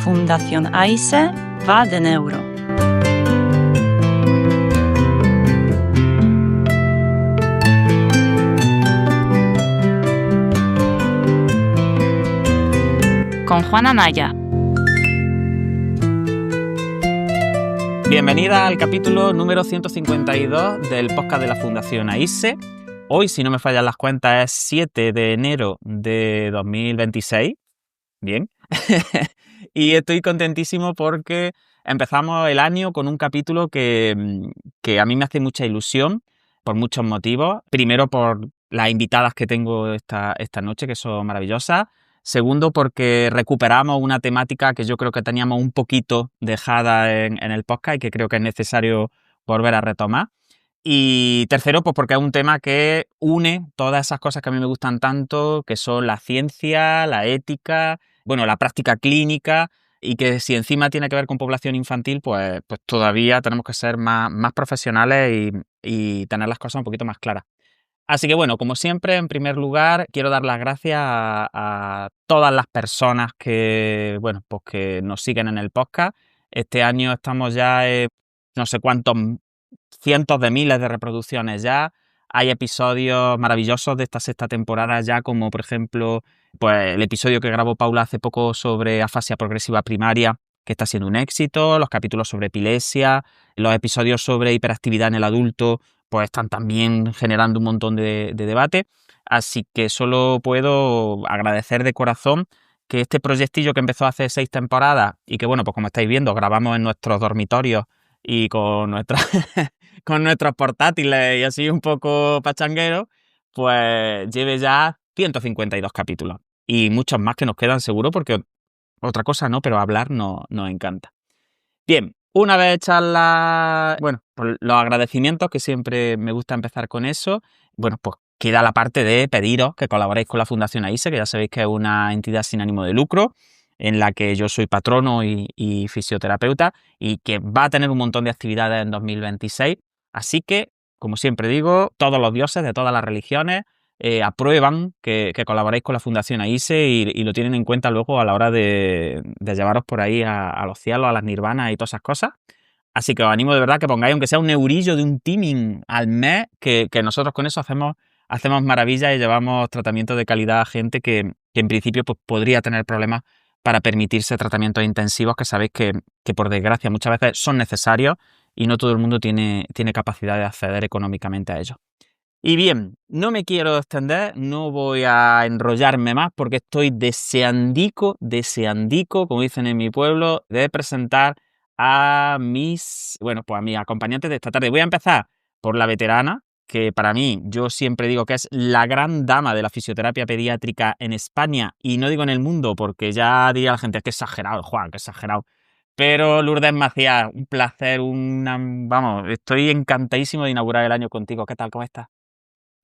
Fundación AISE va de neuro. Con Juana Naya. Bienvenida al capítulo número 152 del podcast de la Fundación AISE. Hoy, si no me fallan las cuentas, es 7 de enero de 2026. Bien. Y estoy contentísimo porque empezamos el año con un capítulo que a mí me hace mucha ilusión por muchos motivos. Primero, por las invitadas que tengo esta noche, que son maravillosas. Segundo, porque recuperamos una temática que yo creo que teníamos un poquito dejada en el podcast y que creo que es necesario volver a retomar. Y tercero, pues porque es un tema que une todas esas cosas que a mí me gustan tanto, que son la ciencia, la ética, bueno, la práctica clínica, y que si encima tiene que ver con población infantil, pues todavía tenemos que ser más profesionales y tener las cosas un poquito más claras. Así que bueno, como siempre, en primer lugar, quiero dar las gracias a todas las personas que, bueno, pues que nos siguen en el podcast. Este año estamos ya en no sé cuántos cientos de miles de reproducciones ya. Hay episodios maravillosos de esta sexta temporada ya, como por ejemplo, pues el episodio que grabó Paula hace poco sobre afasia progresiva primaria, que está siendo un éxito, los capítulos sobre epilepsia, los episodios sobre hiperactividad en el adulto, pues están también generando un montón de debate. Así que solo puedo agradecer de corazón que este proyectillo que empezó hace 6 temporadas y que, bueno, pues como estáis viendo, grabamos en nuestros dormitorios y con nuestros portátiles y así un poco pachangueros, pues lleve ya 152 capítulos. Y muchos más que nos quedan seguro, porque otra cosa no, pero hablar nos encanta. Bien, una vez hechas pues los agradecimientos, que siempre me gusta empezar con eso, bueno, pues queda la parte de pediros que colaboréis con la Fundación AISE, que ya sabéis que es una entidad sin ánimo de lucro, en la que yo soy patrono y fisioterapeuta, y que va a tener un montón de actividades en 2026. Así que, como siempre digo, todos los dioses de todas las religiones aprueban que colaboréis con la Fundación AISE y lo tienen en cuenta luego a la hora de llevaros por ahí a los cielos, a las nirvanas y todas esas cosas. Así que os animo de verdad que pongáis, aunque sea un eurillo de un teaming al mes, que nosotros con eso hacemos maravillas y llevamos tratamiento de calidad a gente que en principio pues, podría tener problemas para permitirse tratamientos intensivos, que sabéis que por desgracia muchas veces son necesarios y no todo el mundo tiene capacidad de acceder económicamente a ellos. Y bien, no me quiero extender, no voy a enrollarme más porque estoy deseandico, como dicen en mi pueblo, de presentar a mis acompañantes de esta tarde. Voy a empezar por la veterana, que para mí, yo siempre digo que es la gran dama de la fisioterapia pediátrica en España, y no digo en el mundo, porque ya diría la gente, que exagerado, Juan, que exagerado. Pero Lourdes Macías, un placer, estoy encantadísimo de inaugurar el año contigo. ¿Qué tal? ¿Cómo estás?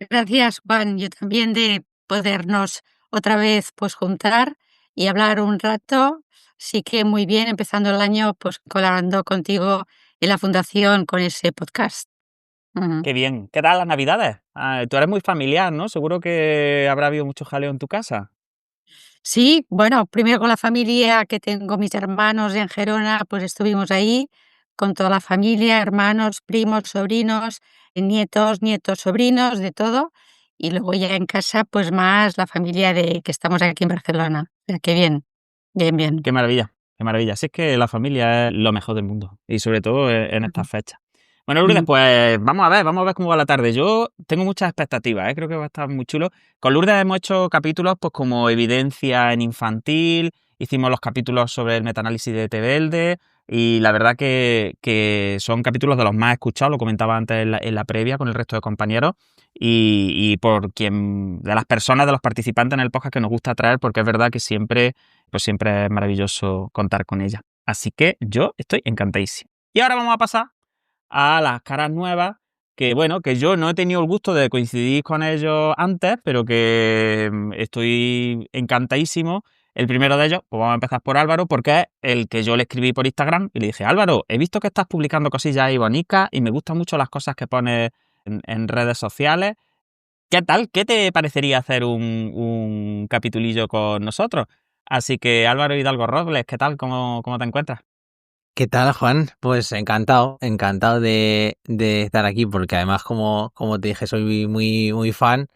Gracias, Juan. Yo también de podernos otra vez pues juntar y hablar un rato. Sí que muy bien, empezando el año pues colaborando contigo en la fundación con ese podcast. Qué bien. ¿Qué tal las Navidades? Tú eres muy familiar, ¿no? Seguro que habrá habido mucho jaleo en tu casa. Sí, bueno, primero con la familia que tengo mis hermanos en Gerona, pues estuvimos ahí con toda la familia, hermanos, primos, sobrinos, nietos, sobrinos, de todo. Y luego ya en casa, pues más la familia de que estamos aquí en Barcelona. O sea, que bien, bien, bien. Qué maravilla, qué maravilla. Si es que la familia es lo mejor del mundo y sobre todo en Ujú. estas fechas. Bueno, Lourdes, Mm. pues vamos a ver cómo va la tarde. Yo tengo muchas expectativas, creo que va a estar muy chulo. Con Lourdes hemos hecho capítulos pues como evidencia en infantil, hicimos los capítulos sobre el metaanálisis de Tebelde y la verdad que son capítulos de los más escuchados, lo comentaba antes en la previa con el resto de compañeros y de las personas, de los participantes en el podcast que nos gusta traer, porque es verdad que siempre es maravilloso contar con ella. Así que yo estoy encantadísimo. Y ahora vamos a pasar a las caras nuevas, que yo no he tenido el gusto de coincidir con ellos antes, pero que estoy encantadísimo. El primero de ellos, pues vamos a empezar por Álvaro, porque es el que yo le escribí por Instagram y le dije, Álvaro, he visto que estás publicando cosillas ahí bonitas y me gustan mucho las cosas que pones en redes sociales. ¿Qué tal? ¿Qué te parecería hacer un capitulillo con nosotros? Así que Álvaro Hidalgo Robles, ¿qué tal? ¿Cómo te encuentras? ¿Qué tal, Juan? Pues encantado de estar aquí, porque además, como te dije, soy muy fan.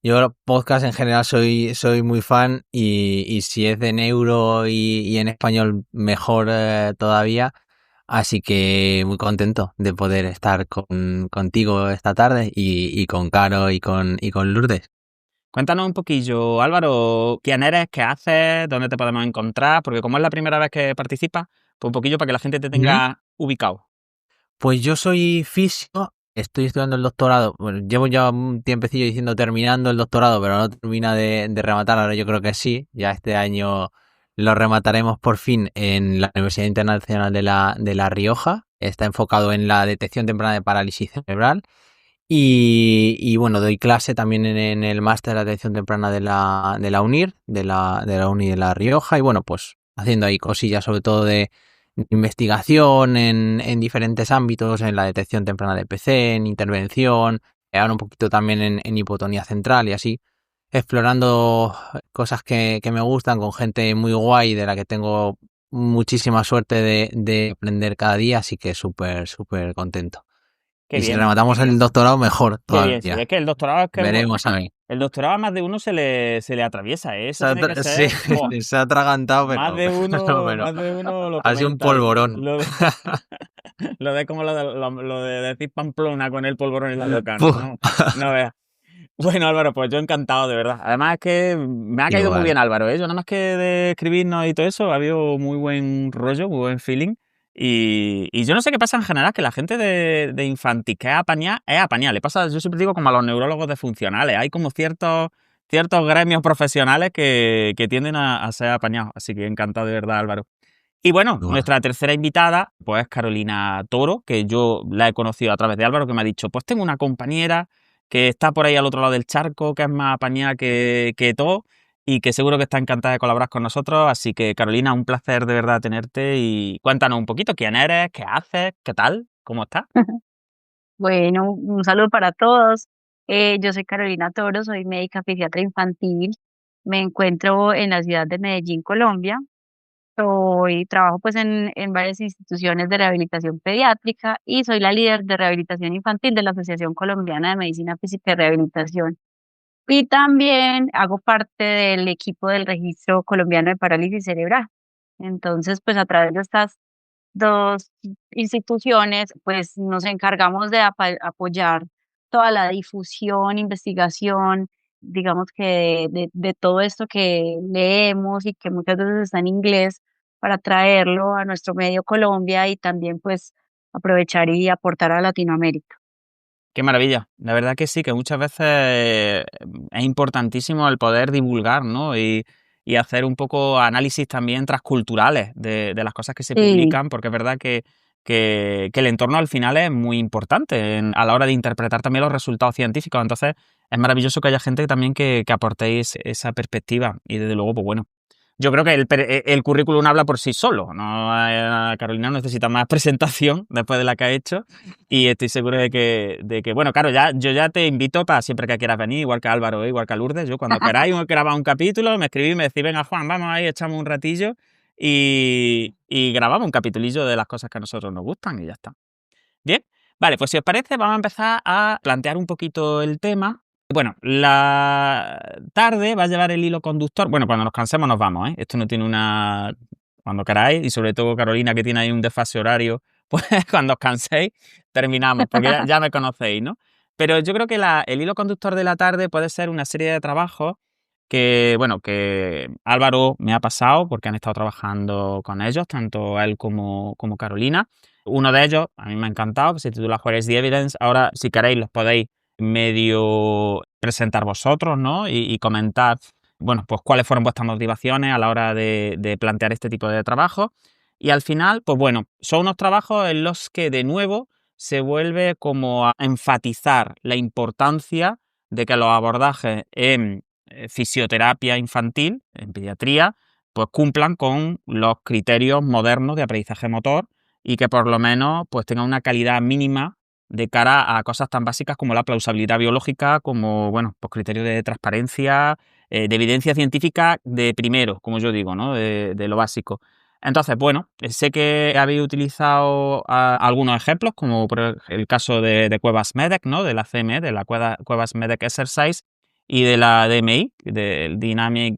Yo podcast en general soy muy fan y si es de neuro y en español mejor todavía. Así que muy contento de poder estar contigo esta tarde y con Caro y con Lourdes. Cuéntanos un poquillo, Álvaro, quién eres, qué haces, dónde te podemos encontrar, porque como es la primera vez que participas, pues un poquillo para que la gente te Ujú. tenga ubicado. Pues yo soy físico, estoy estudiando el doctorado. Bueno, llevo ya un tiempecillo diciendo terminando el doctorado, pero no termina de rematar. Ahora yo creo que sí. Ya este año lo remataremos por fin en la Universidad Internacional de La Rioja. Está enfocado en la detección temprana de parálisis cerebral. Y bueno, doy clase también en el máster de atención temprana de la UNIR, de la Uni de La Rioja. Y bueno, pues haciendo ahí cosillas sobre todo de investigación en diferentes ámbitos, en la detección temprana de PC, en intervención, ahora un poquito también en hipotonía central y así, explorando cosas que me gustan con gente muy guay de la que tengo muchísima suerte de aprender cada día, así que súper contento. Qué Y si bien, rematamos el doctorado, mejor qué bien. Sí, todavía. es que el doctorado es que Veremos a ver. el doctorado a más de uno se le atraviesa, ¿eh? Eso tiene que Sí, ser, ¡buah! se ha atragantado, Más de pero más de uno lo ha sido un comenta. polvorón. Lo de como lo de decir Pamplona con el polvorón y la boca, Puf. no, no veas. Bueno, Álvaro, pues yo encantado, de verdad. Además es que me ha caído muy Igual. bien Álvaro, ¿eh? Yo nada más que de escribirnos y todo eso, ha habido muy buen rollo, muy buen feeling. Y yo no sé qué pasa en general, que la gente de Infantil que es apañada. Le pasa, yo siempre digo como a los neurólogos de funcionales. Hay como ciertos gremios profesionales que tienden a ser apañados. Así que encantado de verdad, Álvaro. Y bueno, Igual. nuestra tercera invitada, pues Carolina Toro, que yo la he conocido a través de Álvaro, que me ha dicho, pues tengo una compañera que está por ahí al otro lado del charco, que es más apañada que todo, y que seguro que está encantada de colaborar con nosotros. Así que, Carolina, un placer de verdad tenerte y cuéntanos un poquito quién eres, qué haces, qué tal, cómo estás. Bueno, un saludo para todos. Yo soy Carolina Toro, soy médica pediatra infantil. Me encuentro en la ciudad de Medellín, Colombia. Trabajo pues en varias instituciones de rehabilitación pediátrica y soy la líder de rehabilitación infantil de la Asociación Colombiana de Medicina Física y Rehabilitación. Y también hago parte del equipo del Registro Colombiano de Parálisis Cerebral. Entonces, pues a través de estas dos instituciones, pues nos encargamos de apoyar toda la difusión, investigación, digamos que de todo esto que leemos y que muchas veces está en inglés para traerlo a nuestro medio Colombia y también pues aprovechar y aportar a Latinoamérica. Qué maravilla. La verdad que sí, que muchas veces es importantísimo el poder divulgar, ¿no? Y hacer un poco análisis también transculturales de las cosas que se Sí. publican, porque es verdad que el entorno al final es muy importante a la hora de interpretar también los resultados científicos. Entonces, es maravilloso que haya gente también que aportéis esa perspectiva. Y desde luego, pues bueno, yo creo que el currículum habla por sí solo, ¿no? Carolina no necesita más presentación después de la que ha hecho y estoy seguro de que bueno, claro, yo ya te invito para siempre que quieras venir, igual que Álvaro, igual que a Lourdes. Yo cuando queráis grabar un capítulo, me escribís y me decís, venga Juan, vamos ahí, echamos un ratillo y grabamos un capitulillo de las cosas que a nosotros nos gustan y ya está. Bien, vale, pues si os parece vamos a empezar a plantear un poquito el tema. Bueno, la tarde va a llevar el hilo conductor. Bueno, cuando nos cansemos nos vamos, ¿eh? Esto no tiene una... Cuando queráis, y sobre todo Carolina, que tiene ahí un desfase horario, pues cuando os canséis, terminamos, porque ya me conocéis, ¿no? Pero yo creo que el hilo conductor de la tarde puede ser una serie de trabajos que, bueno, que Álvaro me ha pasado, porque han estado trabajando con ellos, tanto él como Carolina. Uno de ellos, a mí me ha encantado, que se titula What is the Evidence. Ahora, si queréis, los podéis medio presentar vosotros, ¿no? Y comentar, bueno, pues cuáles fueron vuestras motivaciones a la hora de plantear este tipo de trabajo. Y al final, pues bueno, son unos trabajos en los que de nuevo se vuelve como a enfatizar la importancia de que los abordajes en fisioterapia infantil, en pediatría, pues cumplan con los criterios modernos de aprendizaje motor y que por lo menos pues tengan una calidad mínima de cara a cosas tan básicas como la plausibilidad biológica, como, bueno, pues criterios de transparencia, de evidencia científica de primero, como yo digo, ¿no? De lo básico. Entonces, bueno, sé que habéis utilizado algunos ejemplos, como por el caso de Cuevas Medec, ¿no? De la CME, de la Cuevas Medec Exercise, y de la DMI, del Dynamic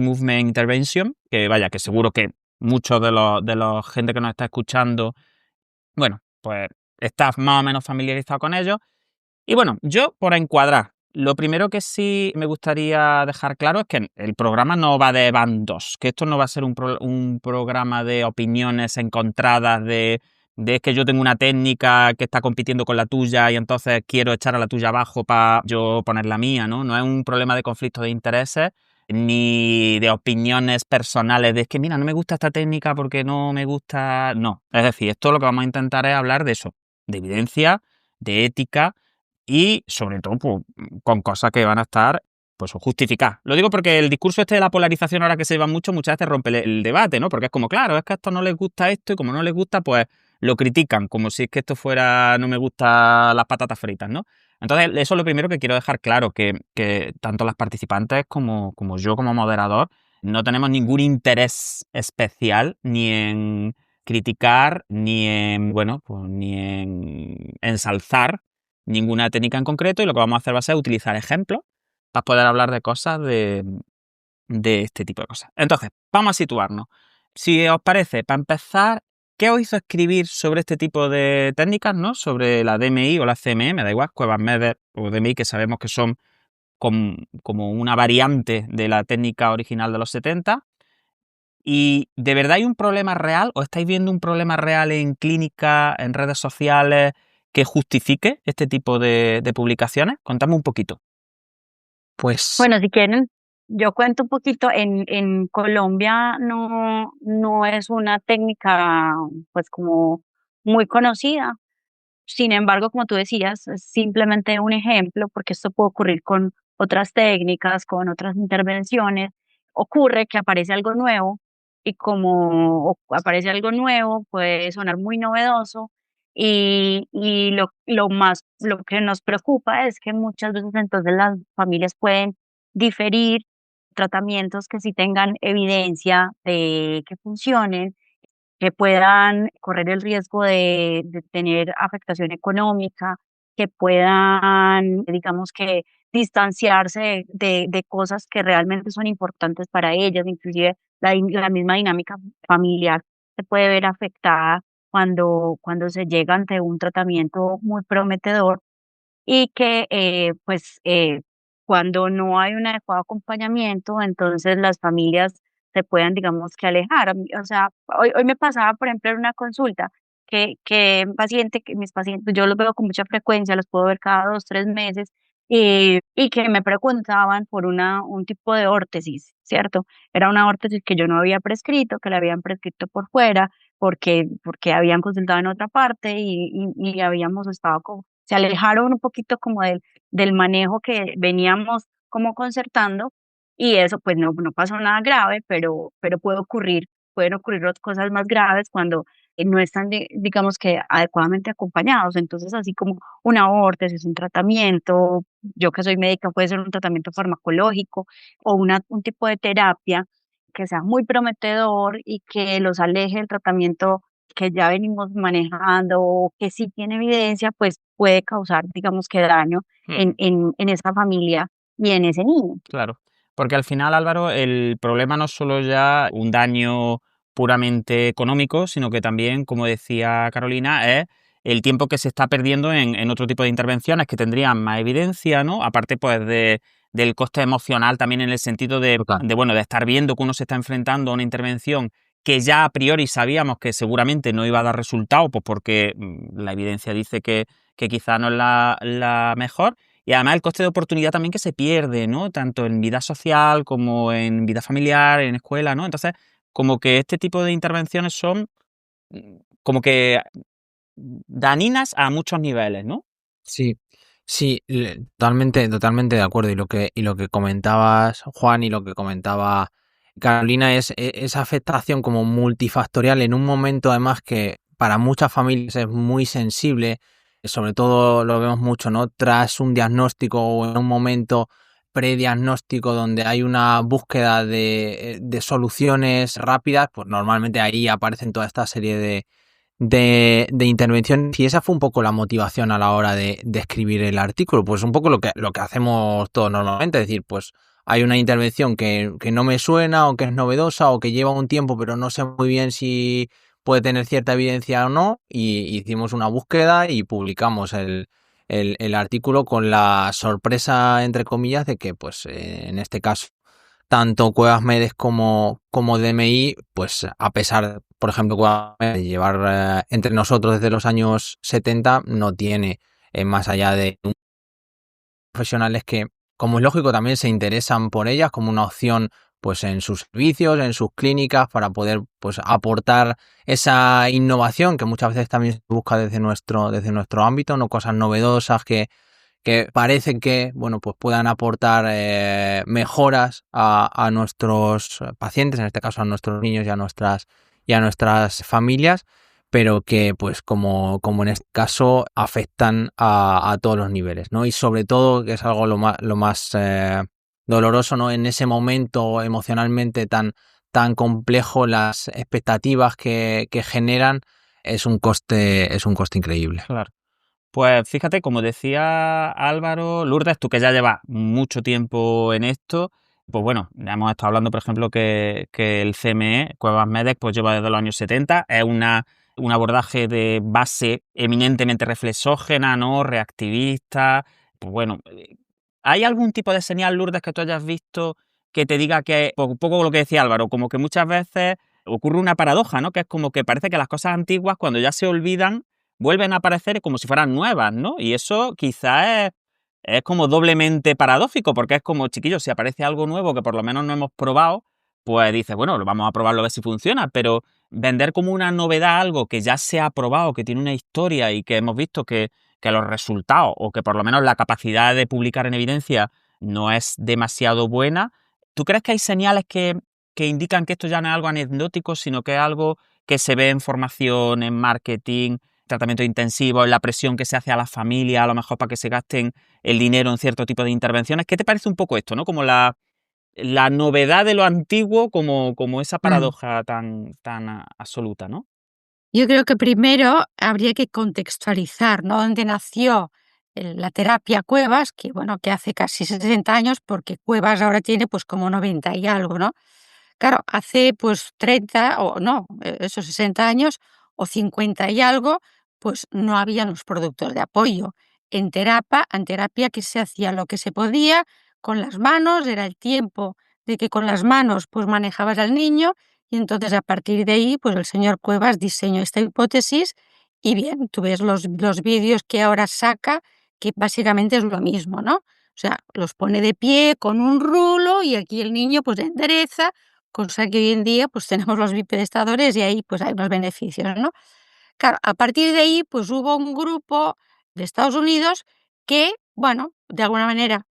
Movement Intervention, que vaya, que seguro que muchos de los gente que nos está escuchando, bueno, pues está más o menos familiarizado con ellos. Y bueno, yo por encuadrar, lo primero que sí me gustaría dejar claro es que el programa no va de bandos, que esto no va a ser un programa de opiniones encontradas, de que yo tengo una técnica que está compitiendo con la tuya y entonces quiero echar a la tuya abajo para yo poner la mía, ¿no? No es un problema de conflicto de intereses ni de opiniones personales, de es que mira, no me gusta esta técnica porque no me gusta... No, es decir, esto lo que vamos a intentar es hablar de eso, de evidencia, de ética y sobre todo pues, con cosas que van a estar pues justificadas. Lo digo porque el discurso este de la polarización ahora que se lleva mucho, muchas veces rompe el debate, ¿no? Porque es como, claro, es que a estos no les gusta esto y como no les gusta, pues lo critican, como si es que esto fuera, no me gusta las patatas fritas, ¿no? Entonces, eso es lo primero que quiero dejar claro, que tanto las participantes como yo como moderador no tenemos ningún interés especial ni en criticar, ni en, bueno, pues ni en ensalzar ninguna técnica en concreto, y lo que vamos a hacer va a ser utilizar ejemplos para poder hablar de cosas de este tipo de cosas. Entonces, vamos a situarnos. Si os parece, para empezar, ¿qué os hizo escribir sobre este tipo de técnicas, ¿no? Sobre la DMI o la CME, me da igual, Cuevas Medec o DMI, que sabemos que son como una variante de la técnica original de los 70. ¿Y de verdad hay un problema real o estáis viendo un problema real en clínica, en redes sociales, que justifique este tipo de publicaciones? Contadme un poquito. Pues Bueno, si quieren, yo cuento un poquito. En Colombia no es una técnica pues como muy conocida. Sin embargo, como tú decías, es simplemente un ejemplo, porque esto puede ocurrir con otras técnicas, con otras intervenciones. Ocurre que aparece algo nuevo y como aparece algo nuevo, puede sonar muy novedoso y lo que nos preocupa es que muchas veces entonces las familias pueden diferir tratamientos que sí tengan evidencia de que funcionen, que puedan correr el riesgo de tener afectación económica, que puedan, digamos que, distanciarse de cosas que realmente son importantes para ellas, inclusive la misma dinámica familiar se puede ver afectada cuando se llega ante un tratamiento muy prometedor y que cuando no hay un adecuado acompañamiento, entonces las familias se pueden, digamos, que alejar. O sea, hoy me pasaba, por ejemplo, en una consulta que un paciente, que mis pacientes, yo los veo con mucha frecuencia, los puedo ver cada 2, 3 meses, y que me preguntaban por un tipo de órtesis, ¿cierto? Era una órtesis que yo no había prescrito, que la habían prescrito por fuera, porque habían consultado en otra parte y habíamos estado se alejaron un poquito como del manejo que veníamos como concertando, y eso pues no pasó nada grave, pero pueden ocurrir otras cosas más graves cuando no están, digamos que adecuadamente acompañados. Entonces, así como una órtesis, un tratamiento, yo que soy médica, puede ser un tratamiento farmacológico o un tipo de terapia que sea muy prometedor y que los aleje del tratamiento que ya venimos manejando o que sí tiene evidencia, pues puede causar, digamos que daño en esa familia y en ese niño. Claro, porque al final, Álvaro, el problema no es solo ya un daño puramente económico, sino que también, como decía Carolina, es el tiempo que se está perdiendo en otro tipo de intervenciones que tendrían más evidencia, ¿no? Aparte, pues, del coste emocional también, en el sentido total. bueno, de estar viendo que uno se está enfrentando a una intervención que ya a priori sabíamos que seguramente no iba a dar resultado, pues porque la evidencia dice que quizá no es la mejor. Y además el coste de oportunidad también que se pierde, ¿no? Tanto en vida social como en vida familiar, en escuela, ¿no? Entonces, como que este tipo de intervenciones son como que dañinas a muchos niveles, ¿no? Sí, sí, totalmente de acuerdo. Y lo que comentabas, Juan, y lo que comentaba Carolina es esa afectación como multifactorial en un momento además que para muchas familias es muy sensible, sobre todo lo vemos mucho, ¿no? Tras un diagnóstico o en un momento prediagnóstico donde hay una búsqueda de soluciones rápidas, pues normalmente ahí aparecen toda esta serie de intervenciones, y esa fue un poco la motivación a la hora de escribir el artículo, pues un poco lo que hacemos todos normalmente, es decir, pues hay una intervención que no me suena o que es novedosa o que lleva un tiempo pero no sé muy bien si puede tener cierta evidencia o no, y hicimos una búsqueda y publicamos el artículo con la sorpresa, entre comillas, de que pues en este caso tanto Cuevas Medes como DMI, pues a pesar, por ejemplo, Cuevas Medes de llevar entre nosotros desde los años 70, no tiene más allá de profesionales que, como es lógico, también se interesan por ellas como una opción pues en sus servicios, en sus clínicas, para poder pues aportar esa innovación que muchas veces también se busca desde nuestro ámbito, no cosas novedosas que parecen que bueno pues puedan aportar mejoras a nuestros pacientes, en este caso a nuestros niños y a nuestras familias, pero que pues como en este caso afectan a todos los niveles, ¿no? Y sobre todo, que es algo lo más doloroso, ¿no? En ese momento emocionalmente tan complejo, las expectativas que generan es un coste increíble. Claro. Pues fíjate, como decía Álvaro, Lourdes, tú que ya llevas mucho tiempo en esto, pues bueno, ya hemos estado hablando, por ejemplo, que el CME, Cuevas Medes, pues lleva desde los años 70, es un abordaje de base eminentemente reflexógena, ¿no? Reactivista. Pues bueno, ¿hay algún tipo de señal, Lourdes, que tú hayas visto que te diga que, un poco lo que decía Álvaro, como que muchas veces ocurre una paradoja, ¿no? Que es como que parece que las cosas antiguas, cuando ya se olvidan, vuelven a aparecer como si fueran nuevas, ¿no? Y eso quizás es como doblemente paradójico, porque es como, chiquillos, si aparece algo nuevo que por lo menos no hemos probado, pues dices, bueno, lo vamos a probarlo a ver si funciona, pero vender como una novedad algo que ya se ha probado, que tiene una historia y que hemos visto que los resultados, o que por lo menos la capacidad de publicar en evidencia no es demasiado buena, ¿tú crees que hay señales que indican que esto ya no es algo anecdótico, sino que es algo que se ve en formación, en marketing, tratamiento intensivo, en la presión que se hace a las familias, a lo mejor para que se gasten el dinero en cierto tipo de intervenciones? ¿Qué te parece un poco esto, ¿no? Como la novedad de lo antiguo, como esa Mm. paradoja tan absoluta, ¿no? Yo creo que primero habría que contextualizar, ¿no? Dónde nació la terapia Cuevas, que bueno, que hace casi 60 años, porque Cuevas ahora tiene pues como 90 y algo, ¿no? Claro, hace pues 30 o no, esos 60 años o 50 y algo, pues no habían los productos de apoyo. En terapia que se hacía lo que se podía con las manos, era el tiempo de que con las manos pues manejabas al niño, y entonces a partir de ahí pues el señor Cuevas diseñó esta hipótesis, y bien, tú ves los vídeos que ahora saca, que básicamente es lo mismo, ¿no? O sea, los pone de pie con un rulo y aquí el niño pues endereza, cosa que hoy en día, pues tenemos los bipedestadores y ahí, pues hay unos beneficios, ¿no? Claro, a partir de ahí, pues hubo un grupo de Estados Unidos que, bueno, de alguna manera,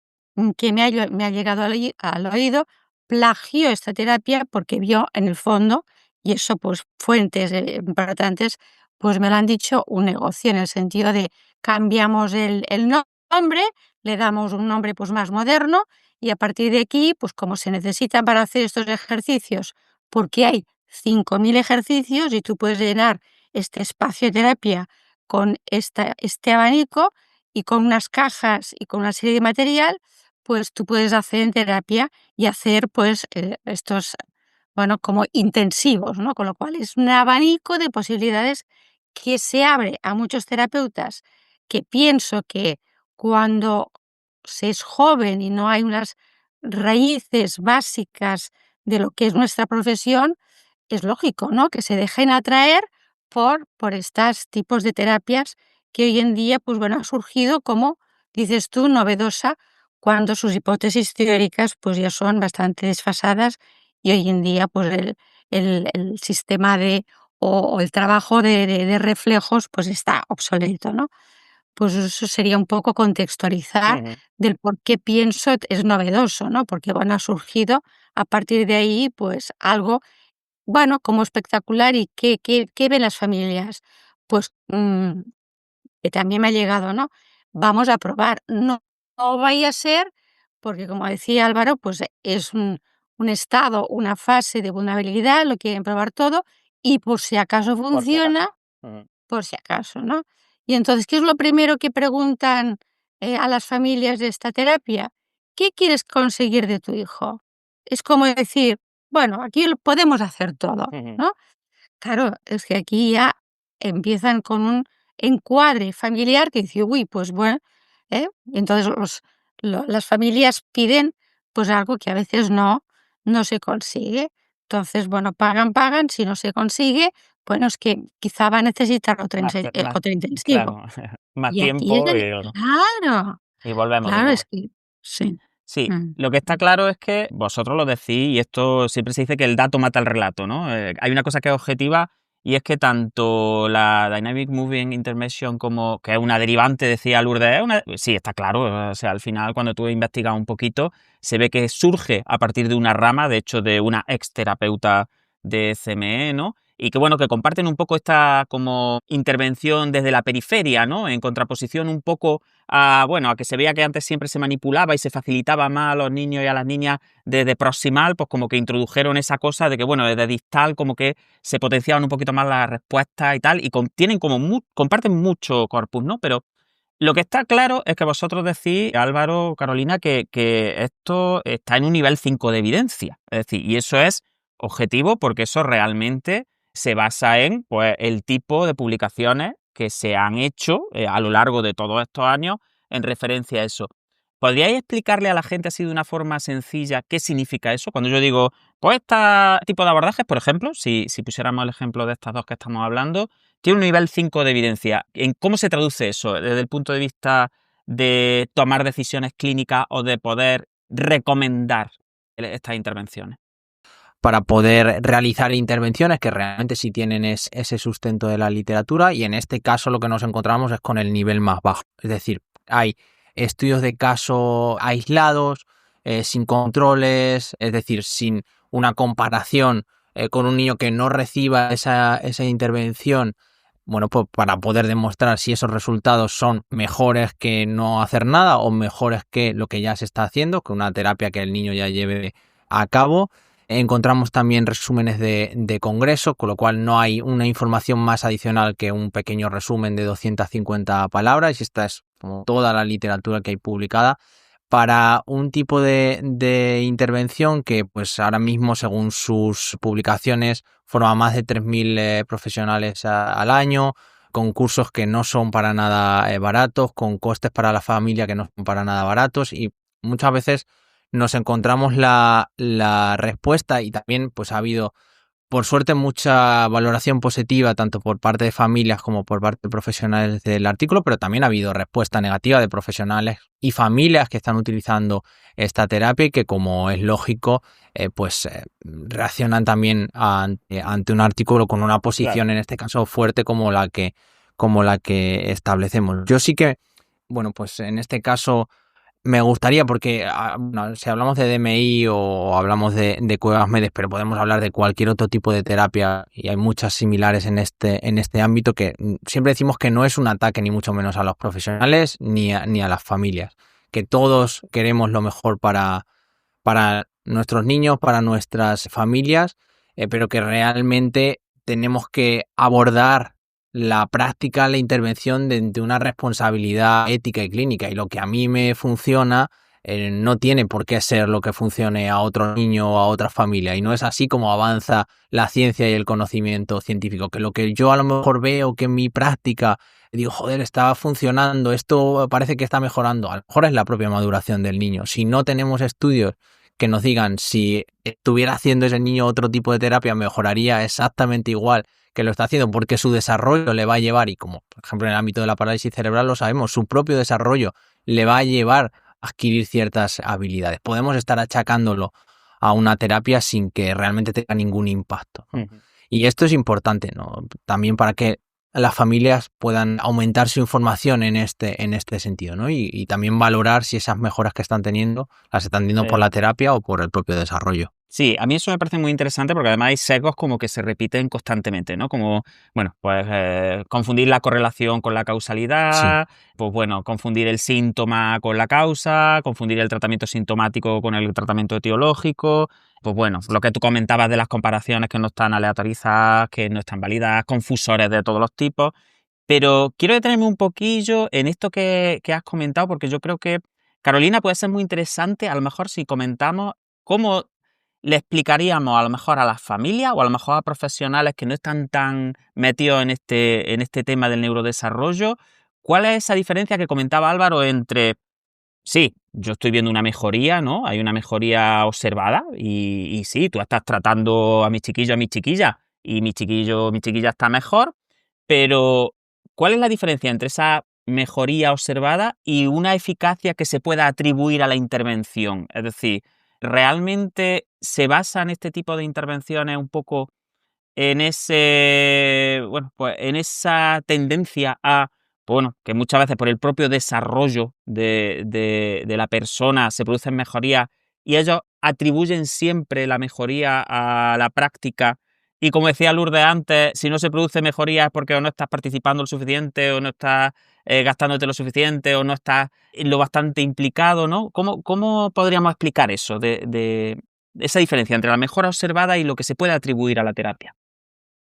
que me ha llegado al oído, plagió esta terapia porque vio en el fondo, y eso, pues fuentes, importantes, pues me lo han dicho, un negocio en el sentido de cambiamos el nombre, le damos un nombre, pues más moderno, y a partir de aquí, pues como se necesitan para hacer estos ejercicios, porque hay 5.000 ejercicios y tú puedes llenar este espacio de terapia con este abanico y con unas cajas y con una serie de material, pues tú puedes hacer en terapia y hacer pues estos, bueno, como intensivos, ¿no? Con lo cual es un abanico de posibilidades que se abre a muchos terapeutas, que pienso que cuando se es joven y no hay unas raíces básicas de lo que es nuestra profesión, es lógico, ¿no? Que se dejen atraer por estos tipos de terapias que hoy en día, pues bueno, ha surgido como, dices tú, novedosa, cuando sus hipótesis teóricas pues ya son bastante desfasadas, y hoy en día pues el sistema o el trabajo de reflejos pues está obsoleto, ¿no? Pues eso sería un poco contextualizar Ujú. del por qué pienso es novedoso, ¿no? Porque bueno, ha surgido a partir de ahí pues algo, bueno, como espectacular. ¿Y qué ven las familias? Pues, que también me ha llegado, ¿no? Vamos a probar, no vaya a ser porque como decía Álvaro, pues es un estado, una fase de vulnerabilidad, lo quieren probar todo y por si acaso Por si acaso. funciona, Ujú. por si acaso, ¿no? Y entonces, ¿qué es lo primero que preguntan a las familias de esta terapia? ¿Qué quieres conseguir de tu hijo? Es como decir, bueno, aquí lo podemos hacer todo, Ujú. ¿no? Claro, es que aquí ya empiezan con un encuadre familiar que dice, uy, pues bueno, ¿eh? Y entonces las familias piden pues algo que a veces no se consigue. Entonces, bueno, pagan, si no se consigue, bueno, es que quizá va a necesitar Más que más otro intensivo. claro, más Y aquí es tiempo el claro, y volvemos de claro, nuevo. es que sí. Sí, Mm, lo que está claro es que vosotros lo decís y esto siempre se dice que el dato mata el relato, ¿no? Hay una cosa que es objetiva y es que tanto la Dynamic Moving Intervention como que es una derivante, decía Lourdes, sí, está claro, o sea, al final cuando tú investigas un poquito se ve que surge a partir de una rama, de hecho de una ex terapeuta de CME, ¿no? Y que bueno, que comparten un poco esta como intervención desde la periferia, ¿no? En contraposición un poco a que se veía que antes siempre se manipulaba y se facilitaba más a los niños y a las niñas desde proximal, pues como que introdujeron esa cosa de que, bueno, desde distal como que se potenciaban un poquito más las respuestas y tal, y tienen como comparten mucho corpus, ¿no? Pero lo que está claro es que vosotros decís, Álvaro, Carolina, que esto está en un nivel 5 de evidencia. Es decir, y eso es objetivo porque eso realmente se basa en pues, el tipo de publicaciones que se han hecho a lo largo de todos estos años en referencia a eso. ¿Podríais explicarle a la gente así de una forma sencilla qué significa eso? Cuando yo digo, pues este tipo de abordajes, por ejemplo, si pusiéramos el ejemplo de estas dos que estamos hablando, tiene un nivel 5 de evidencia. ¿En cómo se traduce eso desde el punto de vista de tomar decisiones clínicas o de poder recomendar estas intervenciones? Para poder realizar intervenciones que realmente sí tienen ese sustento de la literatura, y en este caso lo que nos encontramos es con el nivel más bajo. Es decir, hay estudios de caso aislados, sin controles, es decir, sin una comparación con un niño que no reciba esa intervención, bueno, pues para poder demostrar si esos resultados son mejores que no hacer nada o mejores que lo que ya se está haciendo, que una terapia que el niño ya lleve a cabo. Encontramos también resúmenes de congreso, con lo cual no hay una información más adicional que un pequeño resumen de 250 palabras, y esta es como toda la literatura que hay publicada para un tipo de intervención que pues ahora mismo, según sus publicaciones, forma más de 3.000 profesionales al año, con cursos que no son para nada baratos, con costes para la familia que no son para nada baratos, y muchas veces nos encontramos la respuesta, y también pues ha habido, por suerte, mucha valoración positiva tanto por parte de familias como por parte de profesionales del artículo, pero también ha habido respuesta negativa de profesionales y familias que están utilizando esta terapia y que, como es lógico, reaccionan también ante un artículo con una posición, Claro. en este caso fuerte, como la que establecemos. Yo sí que, bueno, pues en este caso me gustaría, porque bueno, si hablamos de DMI o hablamos de Cuevas-Medes, pero podemos hablar de cualquier otro tipo de terapia, y hay muchas similares en este ámbito, que siempre decimos que no es un ataque ni mucho menos a los profesionales ni a las familias, que todos queremos lo mejor para nuestros niños, para nuestras familias, pero que realmente tenemos que abordar la práctica, la intervención de una responsabilidad ética y clínica, y lo que a mí me funciona no tiene por qué ser lo que funcione a otro niño o a otra familia, y no es así como avanza la ciencia y el conocimiento científico, que lo que yo a lo mejor veo que en mi práctica digo, joder, está funcionando, esto parece que está mejorando, a lo mejor es la propia maduración del niño. Si no tenemos estudios que nos digan si estuviera haciendo ese niño otro tipo de terapia mejoraría exactamente igual que lo está haciendo, porque su desarrollo le va a llevar, y como por ejemplo en el ámbito de la parálisis cerebral lo sabemos, su propio desarrollo le va a llevar a adquirir ciertas habilidades. Podemos estar achacándolo a una terapia sin que realmente tenga ningún impacto, ¿no? Ujú. Y esto es importante, ¿no? También para que las familias puedan aumentar su información en este sentido, ¿no? Y también valorar si esas mejoras que están teniendo las están teniendo por la terapia o por el propio desarrollo. Sí, a mí eso me parece muy interesante porque además hay sesgos como que se repiten constantemente, ¿no? Como, bueno, pues confundir la correlación con la Sí, causalidad, pues bueno, confundir el síntoma con la causa, confundir el tratamiento sintomático con el tratamiento etiológico, pues bueno, lo que tú comentabas de las comparaciones que no están aleatorizadas, que no están válidas, confusores de todos los tipos. Pero quiero detenerme un poquillo en esto que has comentado, porque yo creo que, Carolina, puede ser muy interesante, a lo mejor si comentamos cómo le explicaríamos a lo mejor a las familias o a lo mejor a profesionales que no están tan metidos en este tema del neurodesarrollo, cuál es esa diferencia que comentaba Álvaro entre, sí, yo estoy viendo una mejoría, ¿no? Hay una mejoría observada y sí, tú estás tratando a mi chiquillo, a mi chiquilla, y mi chiquillo, mi chiquilla está mejor, pero ¿cuál es la diferencia entre esa mejoría observada y una eficacia que se pueda atribuir a la intervención? Es decir, ¿realmente se basan este tipo de intervenciones un poco en ese, bueno, pues en esa tendencia a, pues bueno, que muchas veces por el propio desarrollo de la persona se producen mejorías y ellos atribuyen siempre la mejoría a la práctica? Y como decía Lourdes antes, si no se produce mejoría es porque o no estás participando lo suficiente, o no estás gastándote lo suficiente, o no estás lo bastante implicado, ¿no? ¿Cómo podríamos explicar eso, de esa diferencia entre la mejora observada y lo que se puede atribuir a la terapia?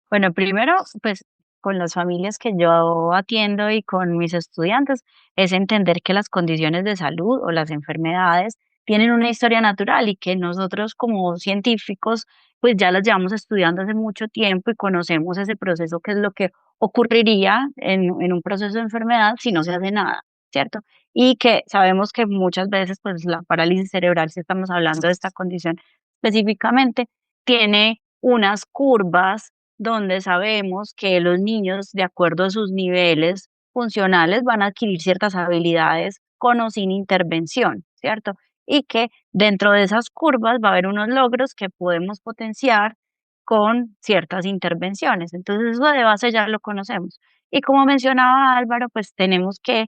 Bueno, primero, pues con las familias que yo atiendo y con mis estudiantes, es entender que las condiciones de salud o las enfermedades tienen una historia natural y que nosotros como científicos, pues ya las llevamos estudiando hace mucho tiempo y conocemos ese proceso, que es lo que ocurriría en un proceso de enfermedad si no se hace nada, ¿cierto? Y que sabemos que muchas veces, pues la parálisis cerebral, si estamos hablando de esta condición específicamente, tiene unas curvas donde sabemos que los niños, de acuerdo a sus niveles funcionales, van a adquirir ciertas habilidades con o sin intervención, ¿cierto? Y que dentro de esas curvas va a haber unos logros que podemos potenciar con ciertas intervenciones. Entonces, eso de base ya lo conocemos. Y como mencionaba Álvaro, pues tenemos que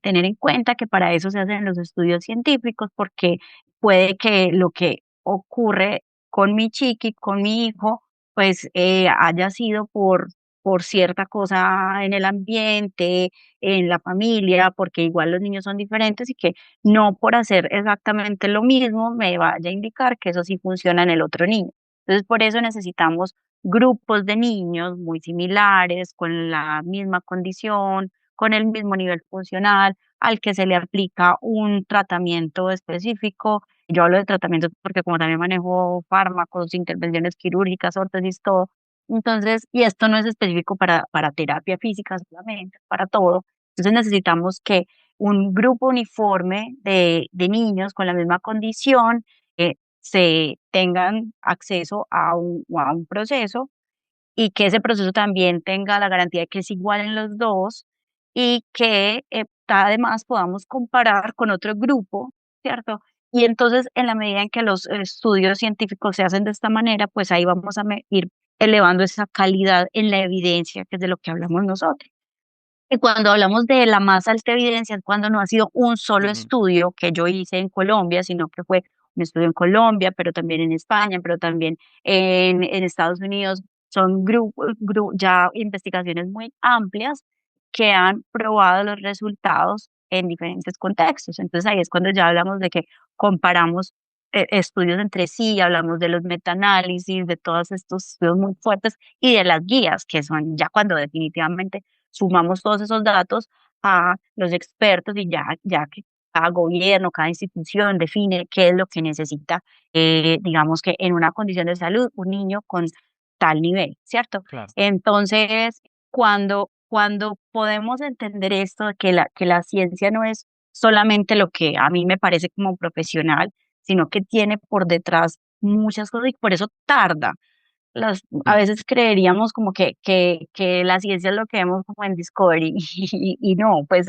tener en cuenta que para eso se hacen los estudios científicos, porque puede que lo que ocurre con mi chiqui, con mi hijo, pues, haya sido por cierta cosa en el ambiente, en la familia, porque igual los niños son diferentes y que no por hacer exactamente lo mismo me vaya a indicar que eso sí funciona en el otro niño. Entonces, por eso necesitamos grupos de niños muy similares, con la misma condición, con el mismo nivel funcional, al que se le aplica un tratamiento específico. Yo hablo de tratamientos porque como también manejo fármacos, intervenciones quirúrgicas, órtesis, todo. Entonces, y esto no es específico para terapia física solamente, para todo. Entonces necesitamos que un grupo uniforme de niños con la misma condición se tengan acceso a un proceso y que ese proceso también tenga la garantía de que es igual en los dos y que además podamos comparar con otro grupo, ¿cierto? Y entonces, en la medida en que los estudios científicos se hacen de esta manera, pues ahí vamos a ir elevando esa calidad en la evidencia, que es de lo que hablamos nosotros. Y cuando hablamos de la más alta evidencia, es cuando no ha sido un solo Ujú. estudio que yo hice en Colombia, sino que fue un estudio en Colombia, pero también en España, pero también en Estados Unidos. Son ya investigaciones muy amplias que han probado los resultados en diferentes contextos. Entonces ahí es cuando ya hablamos de que comparamos estudios entre sí, hablamos de los metaanálisis, de todos estos estudios muy fuertes y de las guías, que son ya cuando definitivamente sumamos todos esos datos a los expertos y ya que cada gobierno, cada institución define qué es lo que necesita, digamos que en una condición de salud, un niño con tal nivel, ¿cierto? Claro. Entonces, cuando podemos entender esto, de que la ciencia no es solamente lo que a mí me parece como profesional, sino que tiene por detrás muchas cosas y por eso tarda. A Mm. veces creeríamos como que la ciencia es lo que vemos como en Discovery y no, pues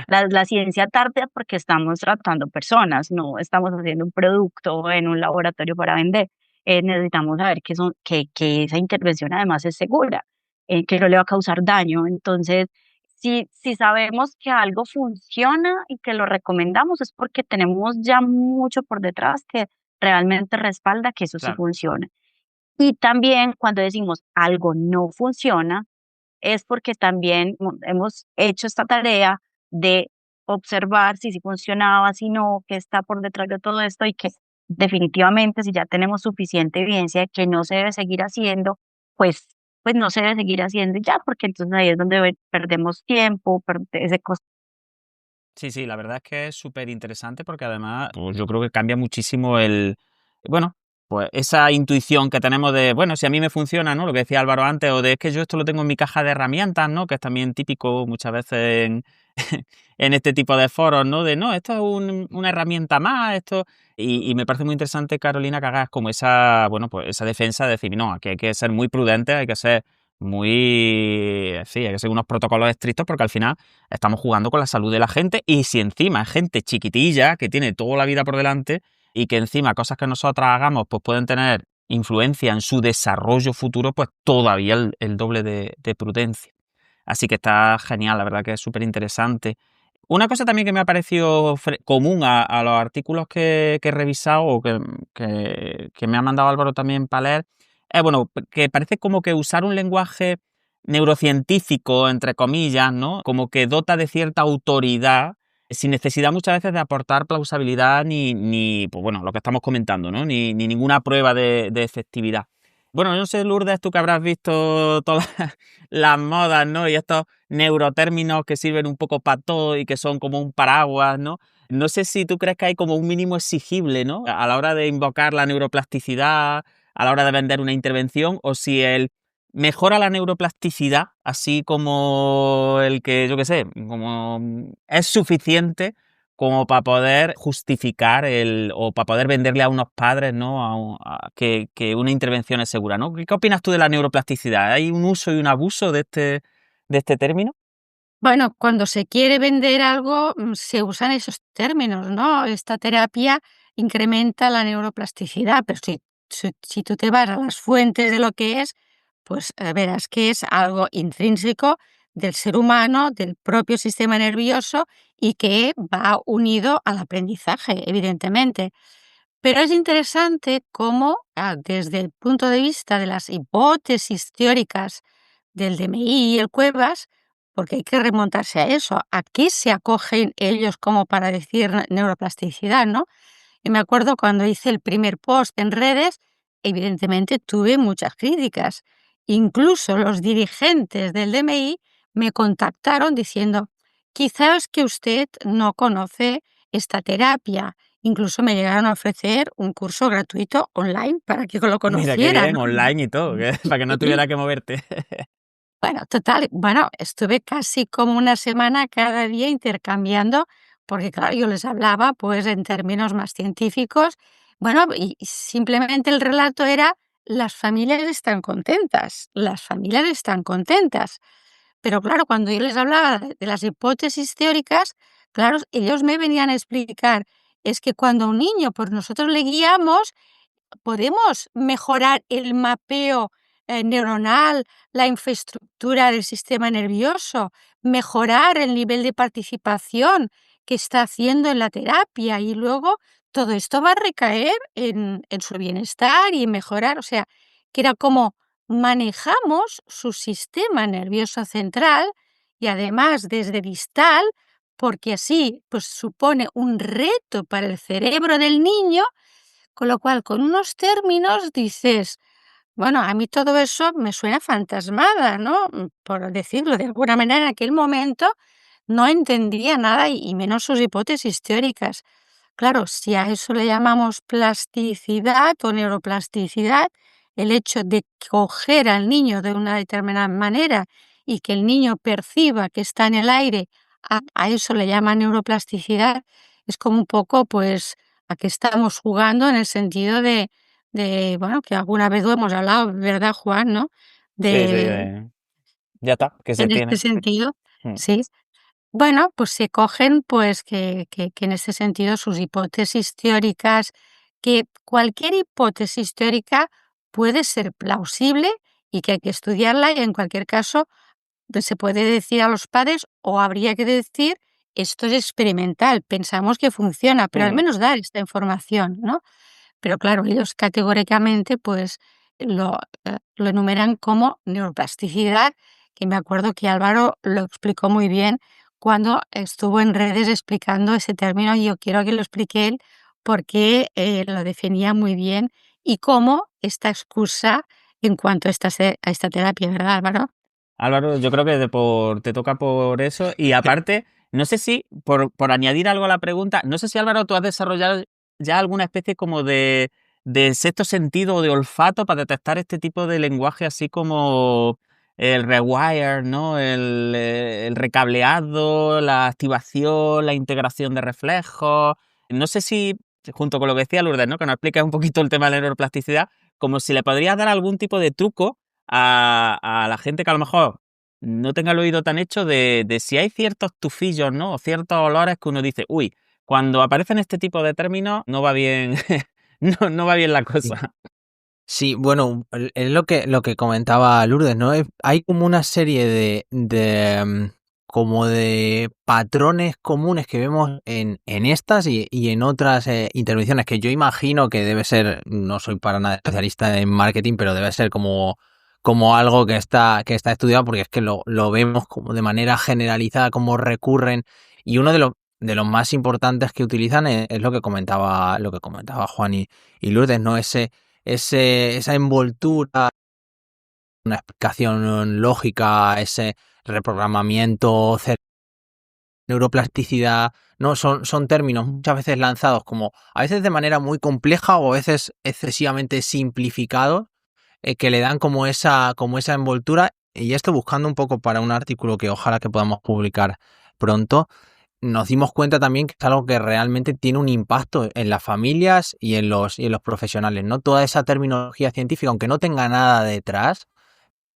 la ciencia tarda porque estamos tratando personas, no estamos haciendo un producto en un laboratorio para vender. Necesitamos saber que esa intervención además es segura, que no le va a causar daño. Entonces, si sabemos que algo funciona y que lo recomendamos es porque tenemos ya mucho por detrás que realmente respalda que eso sí Claro. funciona. Y también cuando decimos algo no funciona, es porque también hemos hecho esta tarea de observar si sí funcionaba, si no, qué está por detrás de todo esto y que definitivamente si ya tenemos suficiente evidencia de que no se debe seguir haciendo, pues no se debe seguir haciendo y ya, porque entonces ahí es donde perdemos tiempo, ese costo. Sí, sí, la verdad es que es súper interesante porque además, pues yo creo que cambia muchísimo bueno, pues esa intuición que tenemos de, bueno, si a mí me funciona, ¿no? Lo que decía Álvaro antes, o de es que yo esto lo tengo en mi caja de herramientas, ¿no? Que es también típico muchas veces en, en este tipo de foros, ¿no? De, no, esto es una herramienta más, esto... Y me parece muy interesante, Carolina, que hagas como esa, bueno, pues esa defensa de decir, no, aquí hay que ser muy prudente, hay que ser muy, sí, hay que seguir unos protocolos estrictos porque al final estamos jugando con la salud de la gente y si encima es gente chiquitilla que tiene toda la vida por delante y que encima cosas que nosotras hagamos pues pueden tener influencia en su desarrollo futuro, pues todavía el doble de prudencia. Así que está genial, la verdad que es súper interesante. Una cosa también que me ha parecido común a los artículos que he revisado o que me ha mandado Álvaro también para leer, es bueno, que parece como que usar un lenguaje neurocientífico, entre comillas, ¿no? Como que dota de cierta autoridad, sin necesidad muchas veces de aportar plausibilidad ni pues bueno, lo que estamos comentando, ¿no? Ni ninguna prueba de efectividad. Bueno, yo no sé, Lourdes, tú que habrás visto todas las modas, ¿no? Y estos neurotérminos que sirven un poco para todo y que son como un paraguas, ¿no? No sé si tú crees que hay como un mínimo exigible, ¿no? A la hora de invocar la neuroplasticidad, a la hora de vender una intervención, o si el mejora la neuroplasticidad, así como el que, yo qué sé, como es suficiente como para poder justificar o para poder venderle a unos padres, ¿no? Que una intervención es segura, ¿no? ¿Qué opinas tú de la neuroplasticidad? ¿Hay un uso y un abuso de este término? Bueno, cuando se quiere vender algo, se usan esos términos, ¿no? Esta terapia incrementa la neuroplasticidad, pero si tú te vas a las fuentes de lo que es, pues verás que es algo intrínseco del ser humano, del propio sistema nervioso y que va unido al aprendizaje, evidentemente. Pero es interesante cómo, desde el punto de vista de las hipótesis teóricas del DMI y el Cuevas, porque hay que remontarse a eso, a qué se acogen ellos como para decir neuroplasticidad, ¿no? Y me acuerdo cuando hice el primer post en redes, evidentemente tuve muchas críticas. Incluso los dirigentes del DMI me contactaron diciendo, quizás que usted no conoce esta terapia. Incluso me llegaron a ofrecer un curso gratuito online para que lo Mira qué conociera, bien, ¿no? online y todo, para que no Sí. tuviera que moverte. Bueno, total, bueno, estuve casi como una semana cada día intercambiando, porque claro, yo les hablaba pues en términos más científicos. Bueno, y simplemente el relato era, las familias están contentas, las familias están contentas. Pero claro, cuando yo les hablaba de las hipótesis teóricas, claro, ellos me venían a explicar, es que cuando a un niño, pues nosotros le guiamos, podemos mejorar el mapeo neuronal, la infraestructura del sistema nervioso, mejorar el nivel de participación que está haciendo en la terapia y luego todo esto va a recaer en su bienestar y en mejorar, o sea, que era como manejamos su sistema nervioso central y además desde distal, porque así pues supone un reto para el cerebro del niño, con lo cual, con unos términos dices, bueno, a mí todo eso me suena fantasmada, ¿no? Por decirlo de alguna manera, en aquel momento no entendía nada y menos sus hipótesis teóricas. Claro, si a eso le llamamos plasticidad o neuroplasticidad, el hecho de coger al niño de una determinada manera y que el niño perciba que está en el aire, a eso le llaman neuroplasticidad, es como un poco, pues, a qué estamos jugando en el sentido de, bueno, que alguna vez lo hemos hablado, ¿verdad, Juan, no? Sí, sí, De ya está, que se en este tiene. sentido, Mm. sí. Bueno, pues se cogen, pues, que en este sentido sus hipótesis teóricas, que cualquier hipótesis teórica puede ser plausible y que hay que estudiarla y en cualquier caso, pues, se puede decir a los padres o habría que decir: "Esto es experimental, pensamos que funciona", pero al Ujú. menos dar esta información, ¿no? pero claro, ellos categóricamente pues lo enumeran como neuroplasticidad, que me acuerdo que Álvaro lo explicó muy bien cuando estuvo en redes explicando ese término, y yo quiero que lo explique él porque lo definía muy bien y cómo esta excusa en cuanto a esta terapia, ¿verdad, Álvaro? Álvaro, yo creo que te toca por eso. Y aparte, no sé si, por añadir algo a la pregunta, no sé si Álvaro, tú has desarrollado ya alguna especie como de sexto sentido o de olfato para detectar este tipo de lenguaje, así como el rewire, ¿no? El recableado, la activación, la integración de reflejos. No sé si, junto con lo que decía Lourdes, ¿no? Que nos explica un poquito el tema de la neuroplasticidad, como si le podrías dar algún tipo de truco a la gente que a lo mejor no tenga el oído tan hecho de si hay ciertos tufillos, ¿no? O ciertos olores que uno dice, uy, cuando aparecen este tipo de términos no va bien, no va bien la Sí. cosa. Sí, bueno, es lo que comentaba Lourdes, ¿no? Hay como una serie como de patrones comunes que vemos en estas y en otras intervenciones que yo imagino que debe ser, no soy para nada especialista en marketing, pero debe ser como algo que está estudiado, porque es que lo vemos como de manera generalizada, como recurren, y uno de los más importantes que utilizan es lo que comentaba Juan y Lourdes, ¿no? Esa envoltura, una explicación lógica, ese reprogramamiento, neuroplasticidad, ¿no? Son términos muchas veces lanzados como a veces de manera muy compleja o a veces excesivamente simplificados, que le dan como esa envoltura. Y esto buscando un poco para un artículo que ojalá que podamos publicar pronto, nos dimos cuenta también que es algo que realmente tiene un impacto en las familias y en los profesionales, ¿no? Toda esa terminología científica, aunque no tenga nada detrás,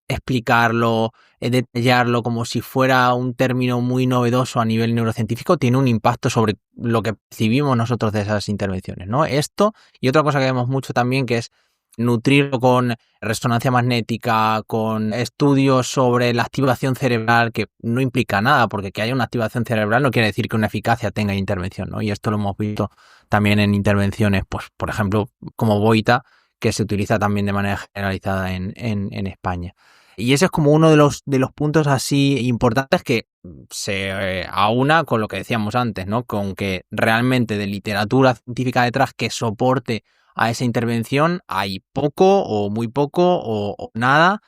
explicarlo, detallarlo como si fuera un término muy novedoso a nivel neurocientífico, tiene un impacto sobre lo que percibimos nosotros de esas intervenciones, ¿no? Esto y otra cosa que vemos mucho también, que es nutrirlo con resonancia magnética, con estudios sobre la activación cerebral, que no implica nada, porque que haya una activación cerebral no quiere decir que una eficacia tenga intervención, ¿no? Y esto lo hemos visto también en intervenciones, pues, por ejemplo, como Boita, que se utiliza también de manera generalizada en España. Y ese es como uno de los puntos así importantes que se aúna con lo que decíamos antes, ¿no? Con que realmente de literatura científica detrás que soporte a esa intervención hay poco o muy poco o nada.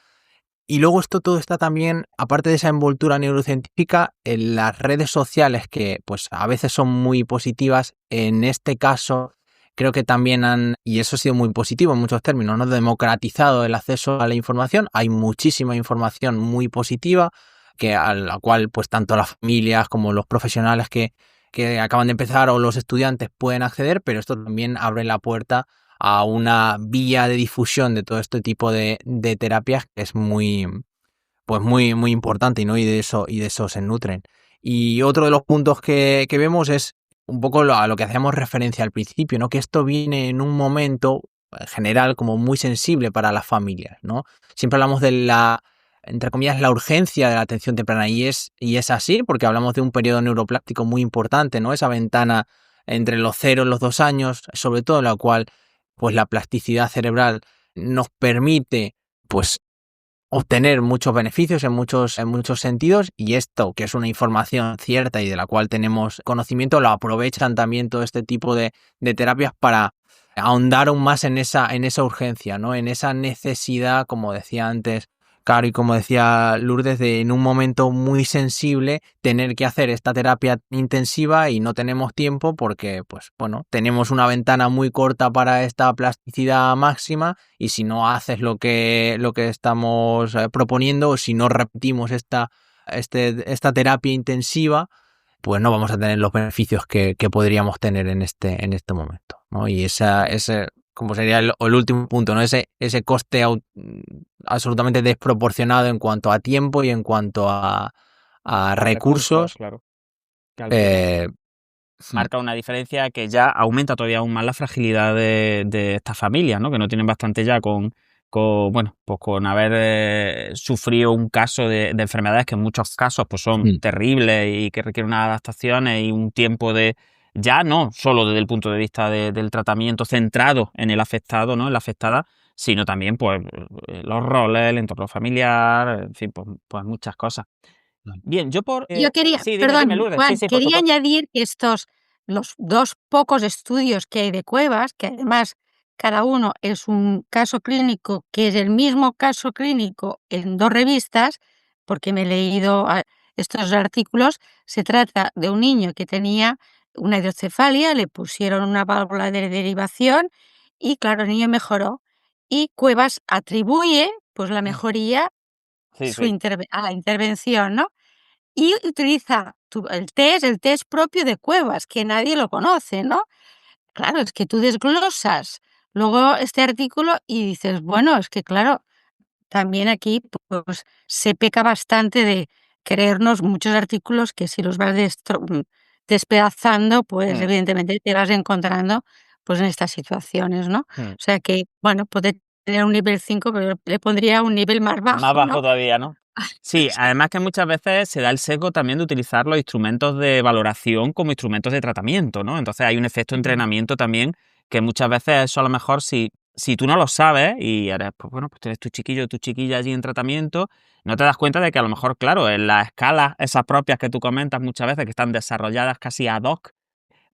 Y luego esto todo está también, aparte de esa envoltura neurocientífica, en las redes sociales que pues a veces son muy positivas. En este caso creo que también y eso ha sido muy positivo en muchos términos, ¿no? Democratizado el acceso a la información. Hay muchísima información muy positiva a la cual pues tanto las familias como los profesionales que acaban de empezar o los estudiantes pueden acceder, pero esto también abre la puerta a una vía de difusión de todo este tipo de terapias que es pues muy importante, ¿no? Y de eso se nutren. Y otro de los puntos que vemos es un poco a lo que hacíamos referencia al principio, ¿no? Que esto viene en un momento en general como muy sensible para las familias, ¿no? Siempre hablamos de entre comillas, la urgencia de la atención temprana, y es así, porque hablamos de un periodo neuroplástico muy importante, ¿no? Esa ventana entre los 0 y los 2 años, sobre todo en la cual pues la plasticidad cerebral nos permite pues obtener muchos beneficios en muchos sentidos, y esto, que es una información cierta y de la cual tenemos conocimiento, lo aprovechan también todo este tipo de terapias para ahondar aún más en esa urgencia, ¿no? En esa necesidad, como decía antes Caro y como decía Lourdes, de en un momento muy sensible tener que hacer esta terapia intensiva y no tenemos tiempo porque, pues bueno, tenemos una ventana muy corta para esta plasticidad máxima, y si no haces lo que estamos proponiendo, o si no repetimos esta terapia intensiva, pues no vamos a tener los beneficios que podríamos tener en este momento, ¿no? Y ese como sería el último punto, ¿no? Ese coste absolutamente desproporcionado en cuanto a tiempo y en cuanto a recursos. Claro. Que al final eh, marca una diferencia que ya aumenta todavía aún más la fragilidad de estas familias, ¿no? Que no tienen bastante ya bueno, pues con haber sufrido un caso de enfermedades que en muchos casos pues son terribles y que requieren unas adaptaciones y un tiempo de ya no solo desde el punto de vista del tratamiento centrado en el afectado, ¿no? En la afectada, sino también pues los roles, el entorno familiar, en fin, pues muchas cosas. Bien, yo por... Yo quería, sí, dime, perdón, Lourdes. Sí, Juan, sí, por quería supuesto. añadir que los 2 pocos estudios que hay de cuevas, que además cada uno es un caso clínico, que es el mismo caso clínico en 2 revistas, porque me he leído estos artículos. Se trata de un niño que tenía una hidrocefalia, le pusieron una válvula de derivación y, claro, el niño mejoró. Y Cuevas atribuye, pues, la Mm, mejoría sí, sí. a la intervención, ¿no? Y utiliza el test propio de Cuevas, que nadie lo conoce, ¿no? Claro, es que tú desglosas luego este artículo y dices, bueno, es que claro, también aquí, pues, se peca bastante de creernos muchos artículos que si los vas despedazando, pues, Mm, evidentemente te vas encontrando, pues, en estas situaciones, ¿no? O mm. sea que, bueno, puede tener un nivel 5, pero le pondría un nivel más Más bajo, bajo ¿no? todavía, ¿no? Sí, Sí. además que muchas veces se da el sesgo también de utilizar los instrumentos de valoración como instrumentos de tratamiento, ¿no? Entonces hay un efecto entrenamiento también que muchas veces eso a lo mejor si tú no lo sabes y eres, pues bueno, pues tienes tu chiquillo o tu chiquilla allí en tratamiento, no te das cuenta de que a lo mejor, claro, en las escalas esas propias que tú comentas muchas veces que están desarrolladas casi ad hoc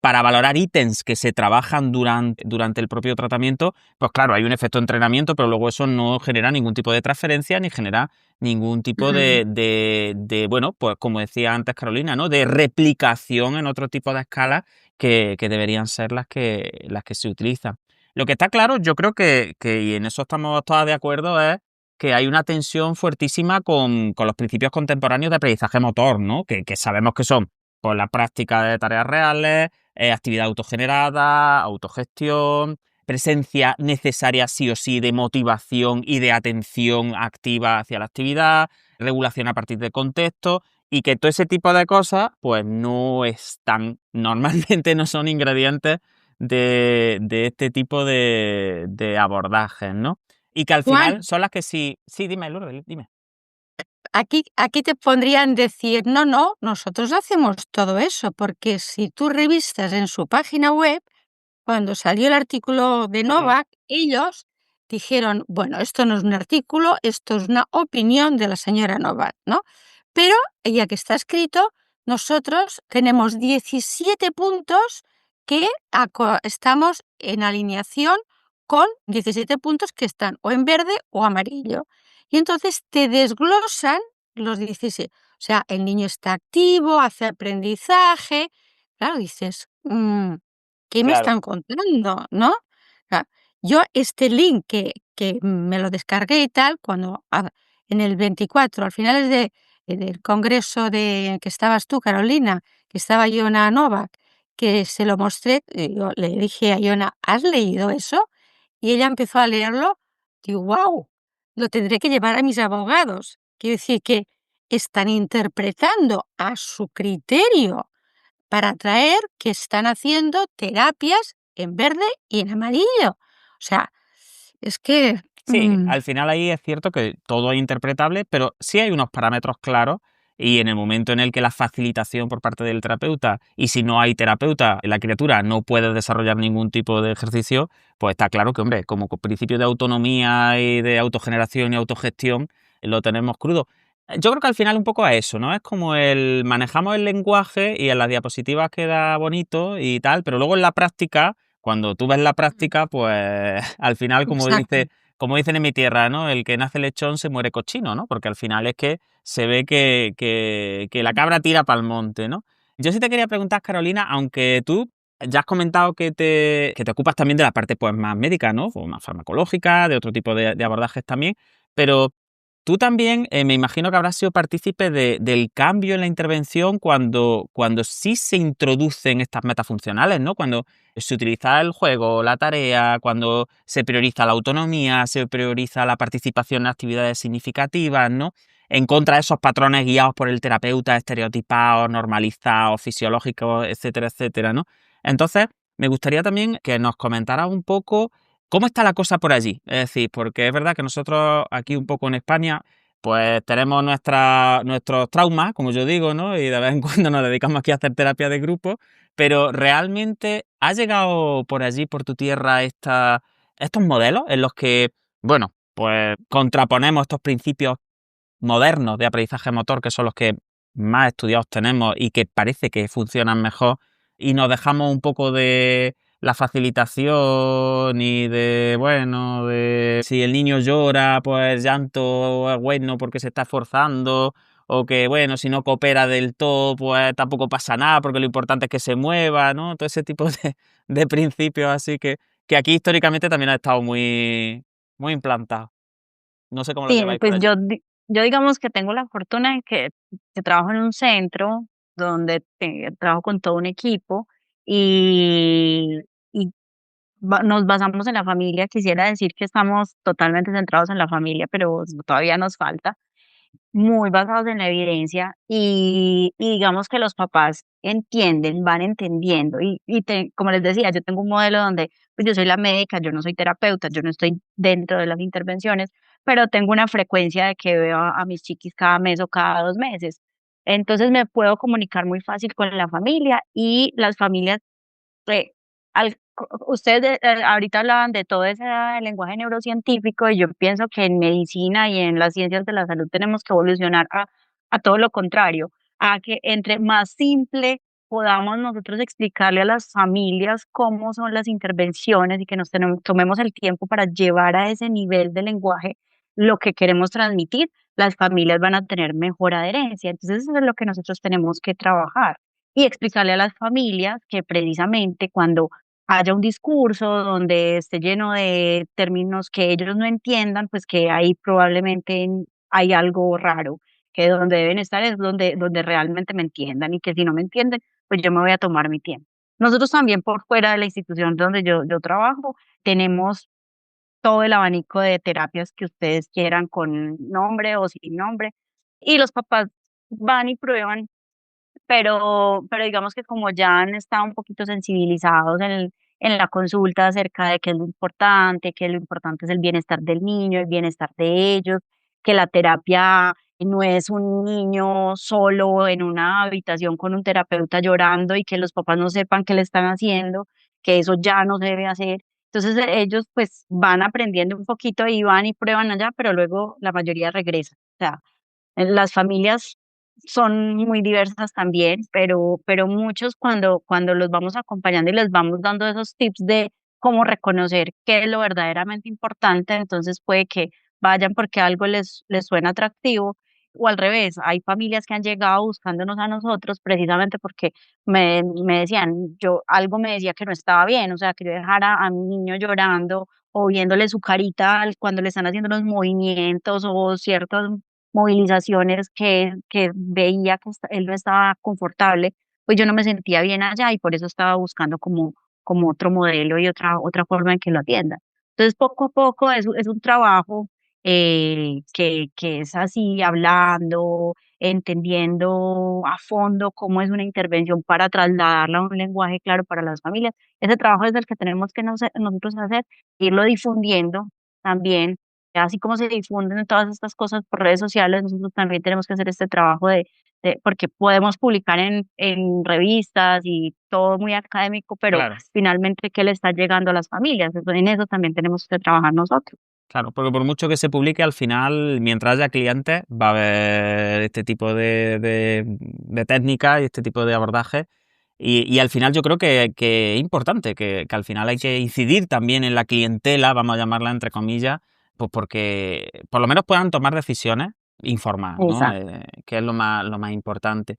para valorar ítems que se trabajan durante el propio tratamiento, pues claro, hay un efecto de entrenamiento, pero luego eso no genera ningún tipo de transferencia ni genera ningún tipo Mm. bueno, pues como decía antes Carolina, ¿no? De replicación en otro tipo de escalas que deberían ser las que se utilizan. Lo que está claro, yo creo y en eso estamos todas de acuerdo, es que hay una tensión fuertísima con los principios contemporáneos de aprendizaje motor, ¿no? Que sabemos que son pues, la práctica de tareas reales, actividad autogenerada, autogestión, presencia necesaria sí o sí de motivación y de atención activa hacia la actividad, regulación a partir de contexto y que todo ese tipo de cosas pues no están, normalmente no son ingredientes de este tipo de abordajes, ¿no? Y que al Juan, final son las que sí... Sí, dime, Lourdes, dime. aquí te pondrían decir: "No, no, nosotros hacemos todo eso", porque si tú revisas en su página web, cuando salió el artículo de Ujú. Novak, ellos dijeron: "Bueno, esto no es un artículo, esto es una opinión de la señora Novak", ¿no? Pero, ya que está escrito, nosotros tenemos 17 puntos que estamos en alineación con 17 puntos que están o en verde o amarillo. Y entonces te desglosan los 17. O sea, el niño está activo, hace aprendizaje. Claro, dices: ¿qué me Claro. están contando?", ¿no? Sea, yo este link que me lo descargué y tal, cuando en el 24, al finales del congreso de que estabas tú, Carolina, que estaba Iona Novak, que se lo mostré, yo le dije a Iona: "¿Has leído eso?". Y ella empezó a leerlo, digo: "Guau, lo tendré que llevar a mis abogados". Quiero decir que están interpretando a su criterio para traer que están haciendo terapias en verde y en amarillo. O sea, es que, Sí, al final ahí es cierto que todo es interpretable, pero sí hay unos parámetros claros y en el momento en el que la facilitación por parte del terapeuta y si no hay terapeuta, la criatura no puede desarrollar ningún tipo de ejercicio, pues está claro que, hombre, como principio de autonomía y de autogeneración y autogestión, lo tenemos crudo. Yo creo que al final un poco es eso, ¿no? Es como manejamos el lenguaje y en las diapositivas queda bonito y tal, pero luego en la práctica, cuando tú ves la práctica, pues al final, exacto. como dicen en mi tierra, ¿no? El que nace lechón se muere cochino, ¿no? Porque al final es que se ve que la cabra tira para el monte, ¿no? Yo sí te quería preguntar, Carolina, aunque tú ya has comentado que te ocupas también de la parte pues, más médica, ¿no? O más farmacológica, de otro tipo de abordajes también, pero tú también me imagino que habrás sido partícipe del cambio en la intervención cuando sí se introducen estas metafuncionales, ¿no? Cuando se utiliza el juego, la tarea, cuando se prioriza la autonomía, se prioriza la participación en actividades significativas, ¿no? En contra de esos patrones guiados por el terapeuta, estereotipados, normalizados, fisiológicos, etcétera, etcétera, ¿no? Entonces, me gustaría también que nos comentaras un poco cómo está la cosa por allí. Es decir, porque es verdad que nosotros aquí un poco en España pues tenemos nuestros traumas, como yo digo, ¿no? Y de vez en cuando nos dedicamos aquí a hacer terapia de grupo, pero realmente ¿ha llegado por allí, por tu tierra, estos modelos en los que, bueno, pues contraponemos estos principios modernos de aprendizaje motor, que son los que más estudiados tenemos y que parece que funcionan mejor, y nos dejamos un poco de la facilitación y de, bueno, de si el niño llora, pues llanto es bueno porque se está esforzando, o que, bueno, si no coopera del todo, pues tampoco pasa nada porque lo importante es que se mueva, ¿no? Todo ese tipo de principios así que aquí históricamente también ha estado muy implantado. No sé cómo lo Sí, lleváis por pues allí. yo digamos que tengo la fortuna de que trabajo en un centro donde trabajo con todo un equipo y nos basamos en la familia. Quisiera decir que estamos totalmente centrados en la familia, pero todavía nos falta muy basados en la evidencia y digamos que los papás entienden, van entendiendo como les decía, yo tengo un modelo donde pues yo soy la médica, yo no soy terapeuta, yo no estoy dentro de las intervenciones, pero tengo una frecuencia de que veo a mis chiquis cada mes o cada 2 meses. Entonces me puedo comunicar muy fácil con la familia y las familias eh, ustedes ahorita hablaban de todo ese lenguaje neurocientífico y yo pienso que en medicina y en las ciencias de la salud tenemos que evolucionar a todo lo contrario, a que entre más simple podamos nosotros explicarle a las familias cómo son las intervenciones y que tomemos el tiempo para llevar a ese nivel de lenguaje lo que queremos transmitir, las familias van a tener mejor adherencia. Entonces eso es lo que nosotros tenemos que trabajar y explicarle a las familias que precisamente cuando haya un discurso donde esté lleno de términos que ellos no entiendan, pues que ahí probablemente hay algo raro, que donde deben estar es donde realmente me entiendan y que si no me entienden, pues yo me voy a tomar mi tiempo. Nosotros también por fuera de la institución donde yo trabajo, tenemos todo el abanico de terapias que ustedes quieran con nombre o sin nombre y los papás van y prueban pero digamos que como ya han estado un poquito sensibilizados en la consulta acerca de qué es lo importante, que lo importante es el bienestar del niño, el bienestar de ellos, que la terapia no es un niño solo en una habitación con un terapeuta llorando y que los papás no sepan qué le están haciendo, que eso ya no se debe hacer. Entonces ellos pues van aprendiendo un poquito y van y prueban allá, pero luego la mayoría regresa. O sea, las familias son muy diversas también, pero muchos cuando los vamos acompañando y les vamos dando esos tips de cómo reconocer qué es lo verdaderamente importante, entonces puede que vayan porque algo les suena atractivo, o al revés, hay familias que han llegado buscándonos a nosotros precisamente porque me decían, algo me decía que no estaba bien, o sea, que yo dejara a mi niño llorando o viéndole su carita cuando le están haciendo unos movimientos o ciertos movilizaciones que veía que él no estaba confortable, pues yo no me sentía bien allá y por eso estaba buscando como otro modelo y otra forma en que lo atienda. Entonces, poco a poco es un trabajo que es así, hablando, entendiendo a fondo cómo es una intervención para trasladarla a un lenguaje claro para las familias. Ese trabajo es el que tenemos que nosotros hacer, irlo difundiendo también así como se difunden todas estas cosas por redes sociales, nosotros también tenemos que hacer este trabajo porque podemos publicar en revistas y todo muy académico, pero Claro. finalmente, ¿qué le está llegando a las familias? En eso también tenemos que trabajar nosotros. Claro, porque por mucho que se publique, al final, mientras haya clientes, va a haber este tipo de técnicas y este tipo de abordajes. Y al final yo creo que es importante, que al final hay que incidir también en la clientela, vamos a llamarla entre comillas, pues porque por lo menos puedan tomar decisiones informadas, ¿no? Exacto. Que es lo más importante.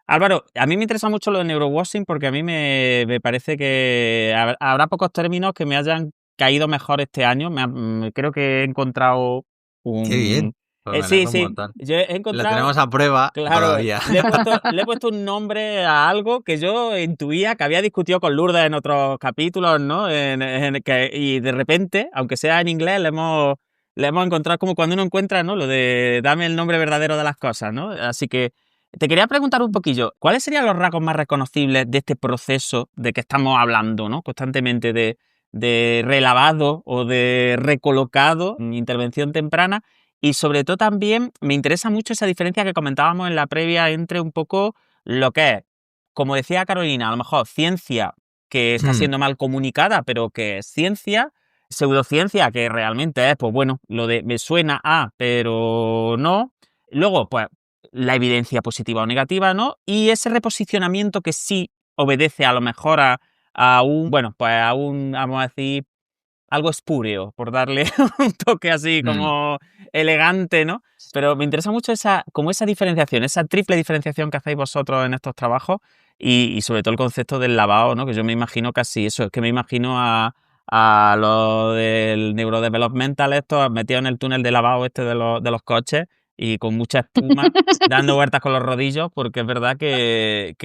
Álvaro, a mí me interesa mucho lo de neurowashing porque a mí me parece que habrá pocos términos que me hayan caído mejor este año. Creo que he encontrado Qué bien. un... Pues me Sí, alegro un sí, montón. yo he Lo encontrado... tenemos a prueba Claro, todavía. le he puesto un nombre a algo que yo intuía que había discutido con Lourdes en otros capítulos, ¿no? Y de repente, aunque sea en inglés, le hemos encontrado como cuando uno encuentra, ¿no? Lo de dame el nombre verdadero de las cosas, ¿no? Así que te quería preguntar un poquillo, ¿cuáles serían los rasgos más reconocibles de este proceso de que estamos hablando, ¿no? Constantemente de relavado o de recolocado, intervención temprana? Y sobre todo también me interesa mucho esa diferencia que comentábamos en la previa entre un poco lo que es, como decía Carolina, a lo mejor ciencia que está siendo mal comunicada, pero que es ciencia, pseudociencia que realmente es, pues bueno, lo de me suena a, pero no. Luego, pues la evidencia positiva o negativa, ¿no? Y ese reposicionamiento que sí obedece a lo mejor a un, bueno, pues a un, vamos a decir, algo espúreo, por darle un toque así como elegante, ¿no? Pero me interesa mucho como esa diferenciación, esa triple diferenciación que hacéis vosotros en estos trabajos y sobre todo el concepto del lavado, ¿no? Que yo me imagino casi eso, es que me imagino a lo del neurodevelopmental, estos metidos en el túnel de lavado de los coches y con mucha espuma, dando vueltas con los rodillos, porque es verdad que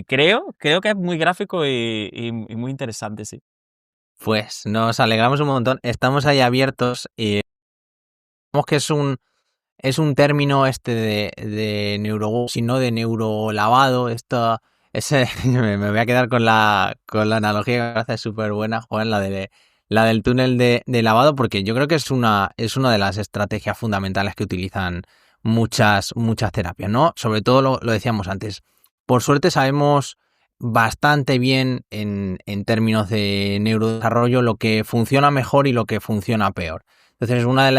creo que es muy gráfico y muy interesante, sí. Pues nos alegramos un montón. Estamos ahí abiertos y vemos que es un término de neurowashing, ¿no? De neurolavado. Me voy a quedar con la analogía que me parece súper buena, Juan, la del túnel de lavado, porque yo creo que es una de las estrategias fundamentales que utilizan muchas terapias, ¿no? Sobre todo lo decíamos antes. Por suerte sabemos bastante bien en términos de neurodesarrollo lo que funciona mejor y lo que funciona peor. Entonces, una de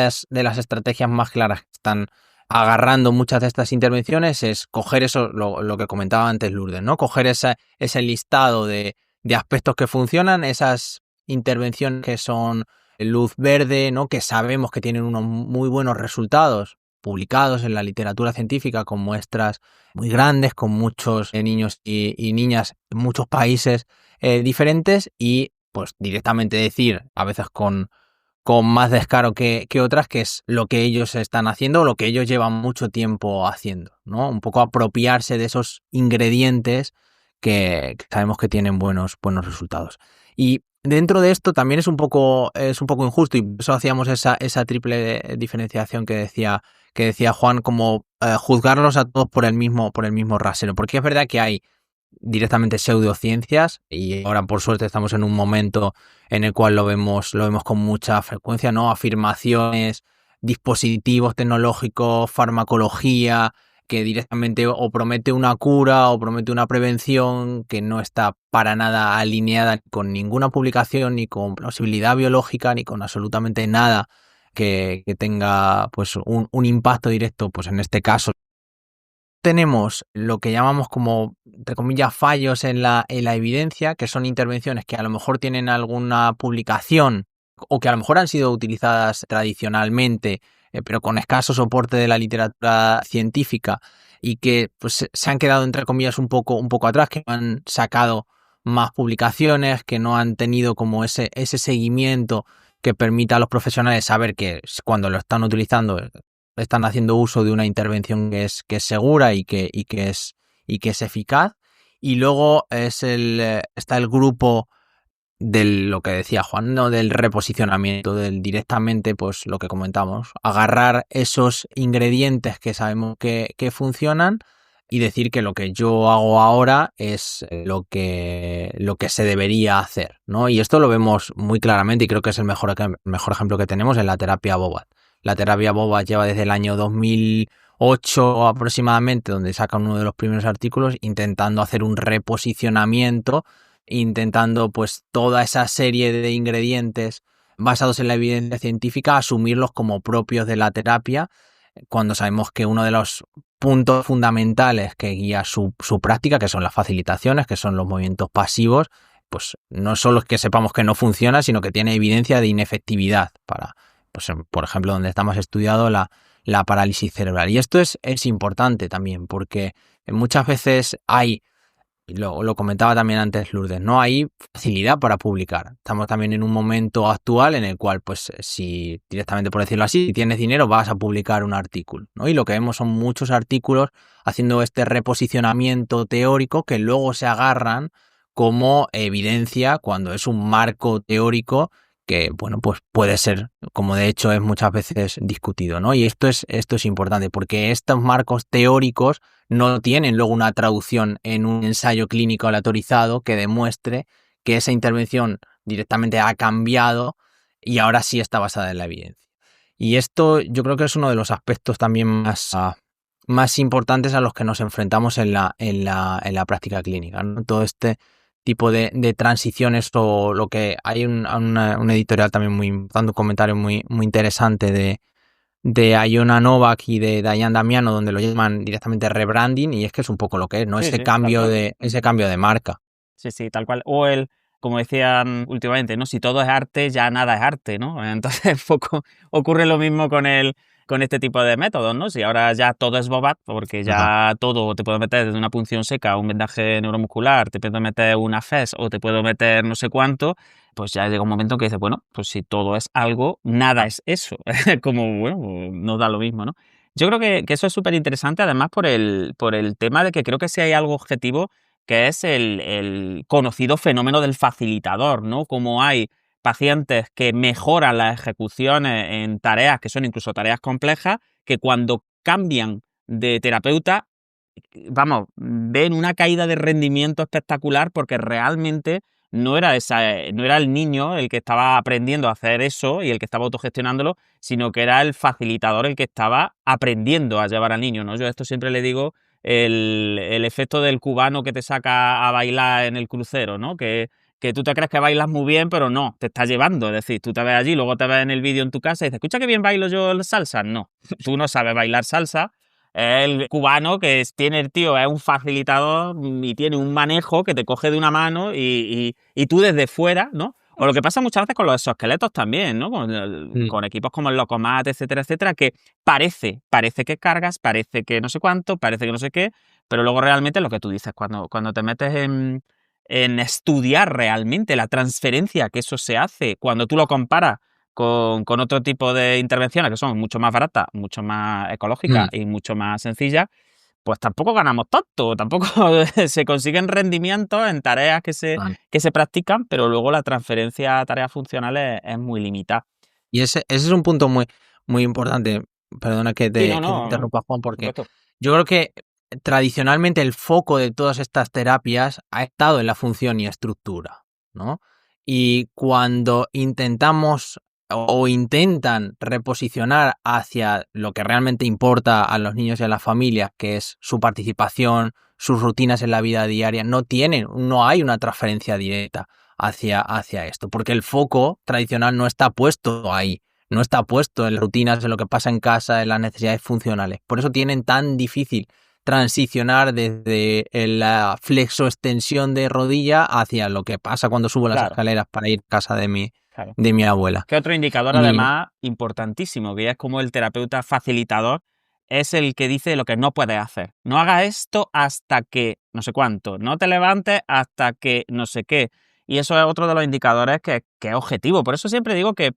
las estrategias más claras que están agarrando muchas de estas intervenciones es coger eso, lo que comentaba antes Lourdes, ¿no? Coger ese listado de aspectos que funcionan, esas intervenciones que son luz verde, ¿no? Que sabemos que tienen unos muy buenos resultados publicados en la literatura científica con muestras muy grandes, con muchos niños y niñas en muchos países diferentes y pues directamente decir, a veces con más descaro que otras, que es lo que ellos están haciendo o lo que ellos llevan mucho tiempo haciendo, ¿no? Un poco apropiarse de esos ingredientes que sabemos que tienen buenos resultados. Y dentro de esto también es un poco injusto y por eso hacíamos esa triple diferenciación que decía Juan, como juzgarlos a todos por el mismo rasero, porque es verdad que hay directamente pseudociencias y ahora por suerte estamos en un momento en el cual lo vemos con mucha frecuencia, ¿no? Afirmaciones, dispositivos tecnológicos, farmacología que directamente o promete una cura o promete una prevención que no está para nada alineada con ninguna publicación, ni con plausibilidad biológica, ni con absolutamente nada que tenga pues un impacto directo, pues en este caso tenemos lo que llamamos como, entre comillas, fallos en la evidencia, que son intervenciones que a lo mejor tienen alguna publicación o que a lo mejor han sido utilizadas tradicionalmente, pero con escaso soporte de la literatura científica y que pues se han quedado, entre comillas, un poco atrás, que no han sacado más publicaciones, que no han tenido como ese seguimiento que permita a los profesionales saber que cuando lo están utilizando están haciendo uso de una intervención que es segura y que es eficaz. Y luego está el grupo de lo que decía Juan, ¿no? Del reposicionamiento, del directamente, pues lo que comentamos, agarrar esos ingredientes que sabemos que funcionan y decir que lo que yo hago ahora es lo que se debería hacer, ¿no? Y esto lo vemos muy claramente y creo que es el mejor ejemplo que tenemos en la terapia Bobath. La terapia Bobath lleva desde el año 2008 aproximadamente, donde sacan uno de los primeros artículos, intentando hacer un reposicionamiento, intentando pues toda esa serie de ingredientes basados en la evidencia científica, asumirlos como propios de la terapia, cuando sabemos que uno de los puntos fundamentales que guía su práctica, que son las facilitaciones, que son los movimientos pasivos, pues no solo es que sepamos que no funciona, sino que tiene evidencia de inefectividad para, pues, por ejemplo, donde está más estudiado la parálisis cerebral. Y esto es importante también, porque muchas veces hay, lo comentaba también antes Lourdes, no hay facilidad para publicar. Estamos también en un momento actual en el cual, pues, si directamente por decirlo así, si tienes dinero vas a publicar un artículo, ¿no? Y lo que vemos son muchos artículos haciendo este reposicionamiento teórico que luego se agarran como evidencia cuando es un marco teórico que, bueno, pues puede ser, como de hecho es muchas veces discutido, ¿no? Y esto es importante porque estos marcos teóricos no tienen luego una traducción en un ensayo clínico aleatorizado que demuestre que esa intervención directamente ha cambiado y ahora sí está basada en la evidencia. Y esto yo creo que es uno de los aspectos también más importantes a los que nos enfrentamos en la práctica clínica, ¿no? Todo este tipo de transiciones, o lo que hay un editorial también muy dando un comentario muy interesante de Iona Novak y de Diane Damiano, donde lo llaman directamente rebranding, y es que es un poco lo que es, ¿no? Sí, Ese sí, tal cambio cual. ese cambio de marca. Sí, sí, tal cual. O como decían últimamente, ¿no? Si todo es arte, ya nada es arte, ¿no? Entonces, un poco ocurre lo mismo con este tipo de métodos, ¿no? Si ahora ya todo es bobat, porque Total. ya todo te puedo meter desde una punción seca a un vendaje neuromuscular, te puedo meter una FES o te puedo meter no sé cuánto, pues ya llega un momento que dices, bueno, pues si todo es algo, nada es eso. Como, bueno, no da lo mismo, ¿no? Yo creo que eso es súper interesante, además por el tema de que creo que si hay algo objetivo, que es el conocido fenómeno del facilitador, ¿no? Como hay pacientes que mejoran las ejecuciones en tareas que son incluso tareas complejas, que cuando cambian de terapeuta, vamos, ven una caída de rendimiento espectacular, porque realmente no era el niño el que estaba aprendiendo a hacer eso y el que estaba autogestionándolo, sino que era el facilitador el que estaba aprendiendo a llevar al niño, ¿no? Yo esto siempre le digo el efecto del cubano que te saca a bailar en el crucero, ¿no? Que tú te crees que bailas muy bien, pero no, te está llevando. Es decir, tú te ves allí, luego te ves en el vídeo en tu casa y dices, escucha qué bien bailo yo la salsa. No, tú no sabes bailar salsa. El cubano tiene el tío, es un facilitador y tiene un manejo que te coge de una mano y tú desde fuera, ¿no? O lo que pasa muchas veces con los exoesqueletos también, ¿no? Con equipos como el Locomat, etcétera, etcétera, que parece que cargas, parece que no sé cuánto, parece que no sé qué, pero luego realmente lo que tú dices, cuando te metes en estudiar realmente la transferencia que eso se hace, cuando tú lo comparas con otro tipo de intervenciones que son mucho más baratas, mucho más ecológicas y mucho más sencillas, pues tampoco ganamos tanto, tampoco se consiguen rendimientos en tareas que se practican, pero luego la transferencia a tareas funcionales es muy limitada. Y ese es un punto muy importante. Perdona que Sí, te no, interrumpa, Juan, por porque supuesto. yo creo que tradicionalmente el foco de todas estas terapias ha estado en la función y estructura, ¿no? Y cuando intentamos o intentan reposicionar hacia lo que realmente importa a los niños y a las familias, que es su participación, sus rutinas en la vida diaria, no hay una transferencia directa hacia esto, porque el foco tradicional no está puesto ahí, no está puesto en las rutinas, en lo que pasa en casa, en las necesidades funcionales. Por eso tienen tan difícil transicionar desde la flexoextensión de rodilla hacia lo que pasa cuando subo las Claro, escaleras para ir a casa de claro. mi abuela. Que otro indicador, Y además, importantísimo, que es como el terapeuta facilitador es el que dice lo que no puedes hacer. No hagas esto hasta que no sé cuánto, no te levantes hasta que no sé qué. Y eso es otro de los indicadores que es objetivo. Por eso siempre digo que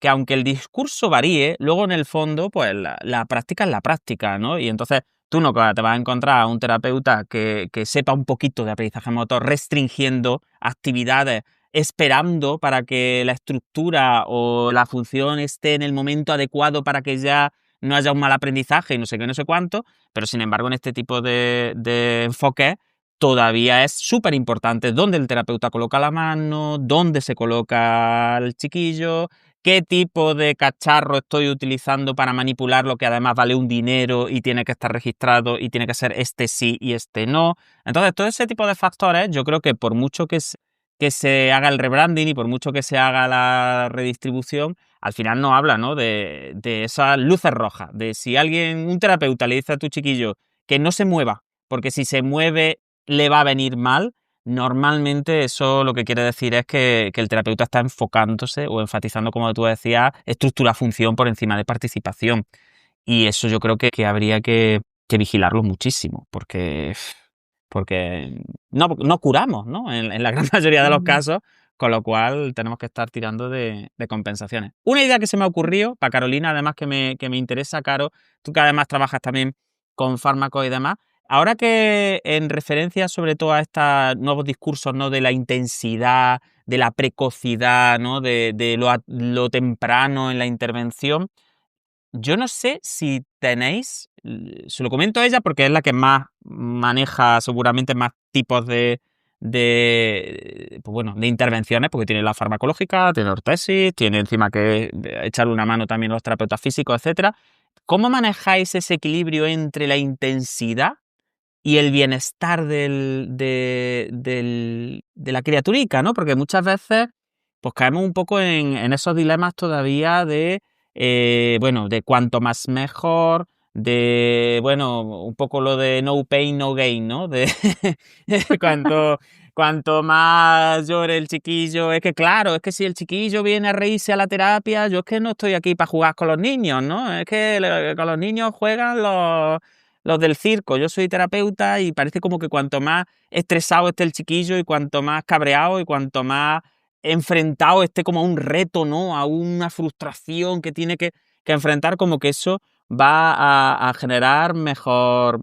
aunque el discurso varíe, luego en el fondo, pues la práctica es la práctica, ¿no? Y entonces tú no te vas a encontrar a un terapeuta que sepa un poquito de aprendizaje motor restringiendo actividades, esperando para que la estructura o la función esté en el momento adecuado para que ya no haya un mal aprendizaje y no sé qué, no sé cuánto, pero sin embargo en este tipo de enfoque todavía es súper importante dónde el terapeuta coloca la mano, dónde se coloca el chiquillo, qué tipo de cacharro estoy utilizando para manipular lo que además vale un dinero y tiene que estar registrado y tiene que ser este sí y este no. Entonces todo ese tipo de factores yo creo que por mucho que se haga el rebranding y por mucho que se haga la redistribución, al final no habla, ¿no? de esas luces rojas, de si un terapeuta le dice a tu chiquillo que no se mueva, porque si se mueve le va a venir mal, normalmente eso lo que quiere decir es que el terapeuta está enfocándose o enfatizando, como tú decías, estructura-función por encima de participación. Y eso yo creo que habría que vigilarlo muchísimo, porque no curamos, ¿no? En la gran mayoría de los casos, con lo cual tenemos que estar tirando de compensaciones. Una idea que se me ha ocurrido, para Carolina, además que me interesa, Caro, tú que además trabajas también con fármacos y demás, ahora que en referencia sobre todo a estos nuevos discursos, ¿no? De la intensidad, de la precocidad, ¿no? De lo temprano en la intervención, yo no sé si tenéis, se lo comento a ella porque es la que más maneja seguramente más tipos de pues bueno, de intervenciones, porque tiene la farmacológica, tiene ortesis, tiene encima que echarle una mano también a los terapeutas físicos, etcétera. ¿Cómo manejáis ese equilibrio entre la intensidad y el bienestar de la criaturica, ¿no? Porque muchas veces pues caemos un poco en esos dilemas todavía bueno, de cuanto más mejor, bueno, un poco lo de no pain, no gain, ¿no? De cuanto más llore el chiquillo, es que claro, es que si el chiquillo viene a reírse a la terapia, yo es que no estoy aquí para jugar con los niños, ¿no? Es que con los niños juegan los del circo. Yo soy terapeuta y parece como que cuanto más estresado esté el chiquillo y cuanto más cabreado y cuanto más enfrentado esté como a un reto, ¿no? A una frustración que tiene que enfrentar, como que eso va a generar mejor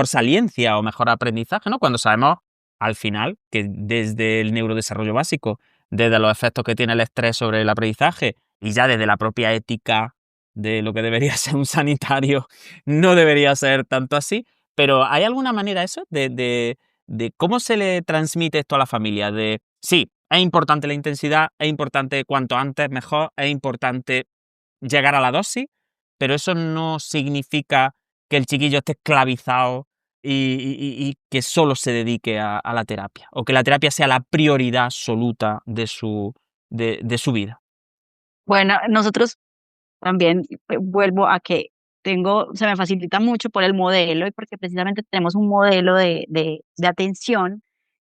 saliencia o mejor aprendizaje, ¿no? Cuando sabemos al final que desde el neurodesarrollo básico, desde los efectos que tiene el estrés sobre el aprendizaje y ya desde la propia ética de lo que debería ser un sanitario, no debería ser tanto así, pero ¿hay alguna manera eso de cómo se le transmite esto a la familia? De sí, es importante la intensidad, es importante cuanto antes mejor, es importante llegar a la dosis, pero eso no significa que el chiquillo esté esclavizado y que solo se dedique a la terapia, o que la terapia sea la prioridad absoluta de su vida. Bueno, nosotros también vuelvo a que se me facilita mucho por el modelo y porque precisamente tenemos un modelo de atención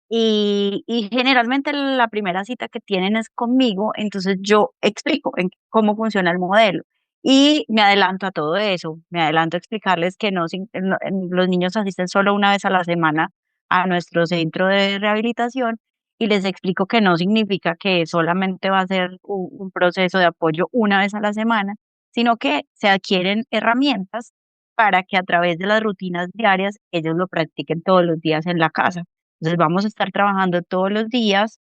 y generalmente la primera cita que tienen es conmigo, entonces yo explico cómo funciona el modelo y me adelanto a todo eso, me adelanto a explicarles que los niños asisten solo una vez a la semana a nuestro centro de rehabilitación y les explico que no significa que solamente va a ser un proceso de apoyo una vez a la semana, sino que se adquieren herramientas para que a través de las rutinas diarias ellos lo practiquen todos los días en la casa. Entonces vamos a estar trabajando todos los días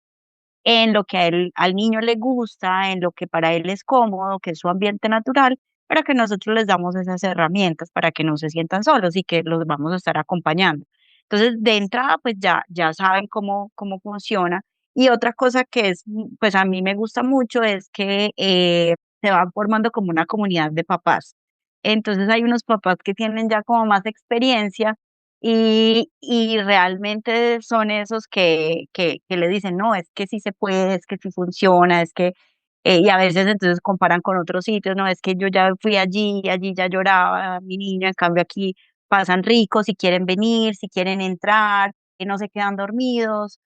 en lo que al niño le gusta, en lo que para él es cómodo, que es su ambiente natural, para que nosotros les damos esas herramientas para que no se sientan solos y que los vamos a estar acompañando. Entonces, de entrada, pues ya saben cómo funciona. Y otra cosa que pues a mí me gusta mucho es que se va formando como una comunidad de papás. Entonces hay unos papás que tienen ya como más experiencia y realmente son esos que le dicen, no, es que sí se puede, es que sí funciona, y a veces entonces comparan con otros sitios, no, es que yo ya fui allí ya lloraba mi niño, en cambio aquí pasan ricos, si quieren venir, si quieren entrar, que no se quedan dormidos.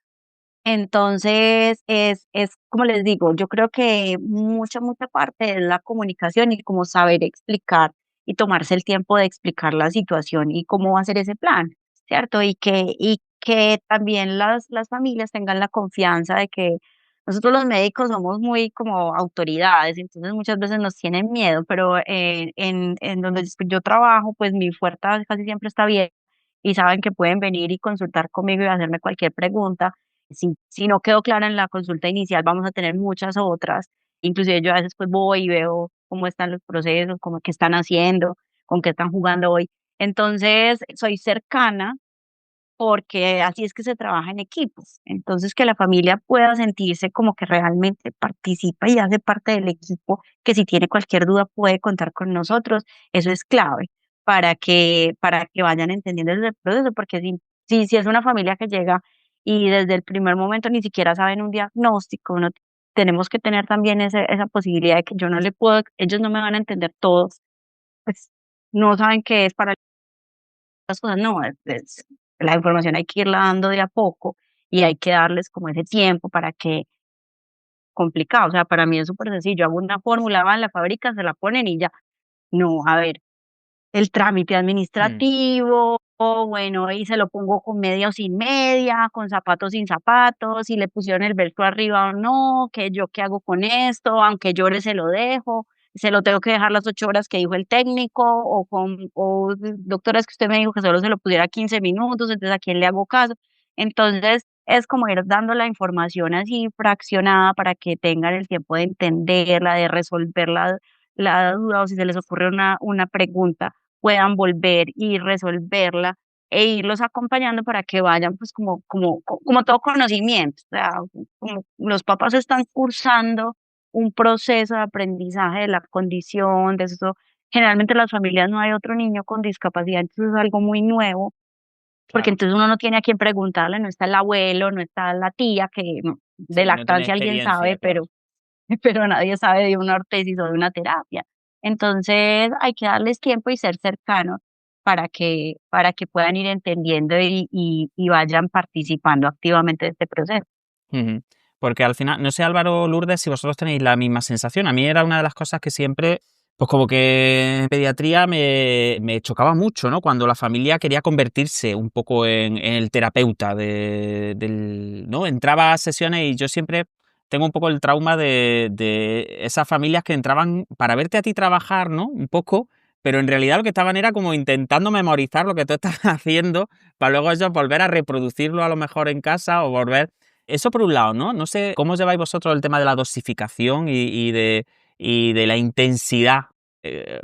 Entonces, es como les digo, yo creo que mucha parte es la comunicación y como saber explicar y tomarse el tiempo de explicar la situación y cómo va a ser ese plan, ¿cierto? Y que también las familias tengan la confianza de que nosotros los médicos somos muy como autoridades, entonces muchas veces nos tienen miedo, pero en donde yo trabajo, pues mi puerta casi siempre está abierta y saben que pueden venir y consultar conmigo y hacerme cualquier pregunta. Si no quedó clara en la consulta inicial, vamos a tener muchas otras. Inclusive yo a veces pues voy y veo cómo están los procesos, cómo qué están haciendo, con qué están jugando hoy. Entonces, soy cercana porque así es que se trabaja en equipos. Entonces, que la familia pueda sentirse como que realmente participa y hace parte del equipo, que si tiene cualquier duda puede contar con nosotros, eso es clave para que vayan entendiendo el proceso, porque si es una familia que llega y desde el primer momento ni siquiera saben un diagnóstico, no tenemos que tener también esa posibilidad de que yo no le puedo, ellos no me van a entender todos, pues no saben qué es para las cosas, no, la información hay que irla dando de a poco y hay que darles como ese tiempo para que, complicado, o sea, para mí es súper sencillo, hago una fórmula, van, la fábrica, se la ponen y ya, no, a ver, el trámite Mm. administrativo, o bueno, y se lo pongo con media o sin media, con zapatos sin zapatos, si le pusieron el velcro arriba o no, que yo qué hago con esto, aunque llore se lo dejo, se lo tengo que dejar las 8 horas que dijo el técnico, o doctora, es que usted me dijo que solo se lo pusiera 15 minutos, entonces ¿a quién le hago caso? Entonces, es como ir dando la información así fraccionada para que tengan el tiempo de entenderla, de resolver la duda, o si se les ocurre una pregunta puedan volver y resolverla e irlos acompañando para que vayan pues como todo conocimiento, o sea, como los papás están cursando un proceso de aprendizaje de la condición, de eso. Generalmente en las familias no hay otro niño con discapacidad, entonces es algo muy nuevo, porque Claro. entonces uno no tiene a quién preguntarle, no está el abuelo, no está la tía, que de Sí, no tiene lactancia alguien sabe, experiencia, claro. pero nadie sabe de una ortesis o de una terapia. Entonces hay que darles tiempo y ser cercanos para que puedan ir entendiendo y vayan participando activamente de este proceso. Ujú. Porque al final, no sé, Álvaro, Lourdes, si vosotros tenéis la misma sensación. A mí era una de las cosas que siempre, pues como que en pediatría me chocaba mucho, ¿no? Cuando la familia quería convertirse un poco en el terapeuta ¿no? Entraba a sesiones y yo siempre tengo un poco el trauma de esas familias que entraban para verte a ti trabajar, ¿no? Un poco, pero en realidad lo que estaban era como intentando memorizar lo que tú estás haciendo para luego ellos volver a reproducirlo a lo mejor en casa o volver. Eso por un lado, ¿no? No sé cómo lleváis vosotros el tema de la dosificación y de la intensidad. Eh,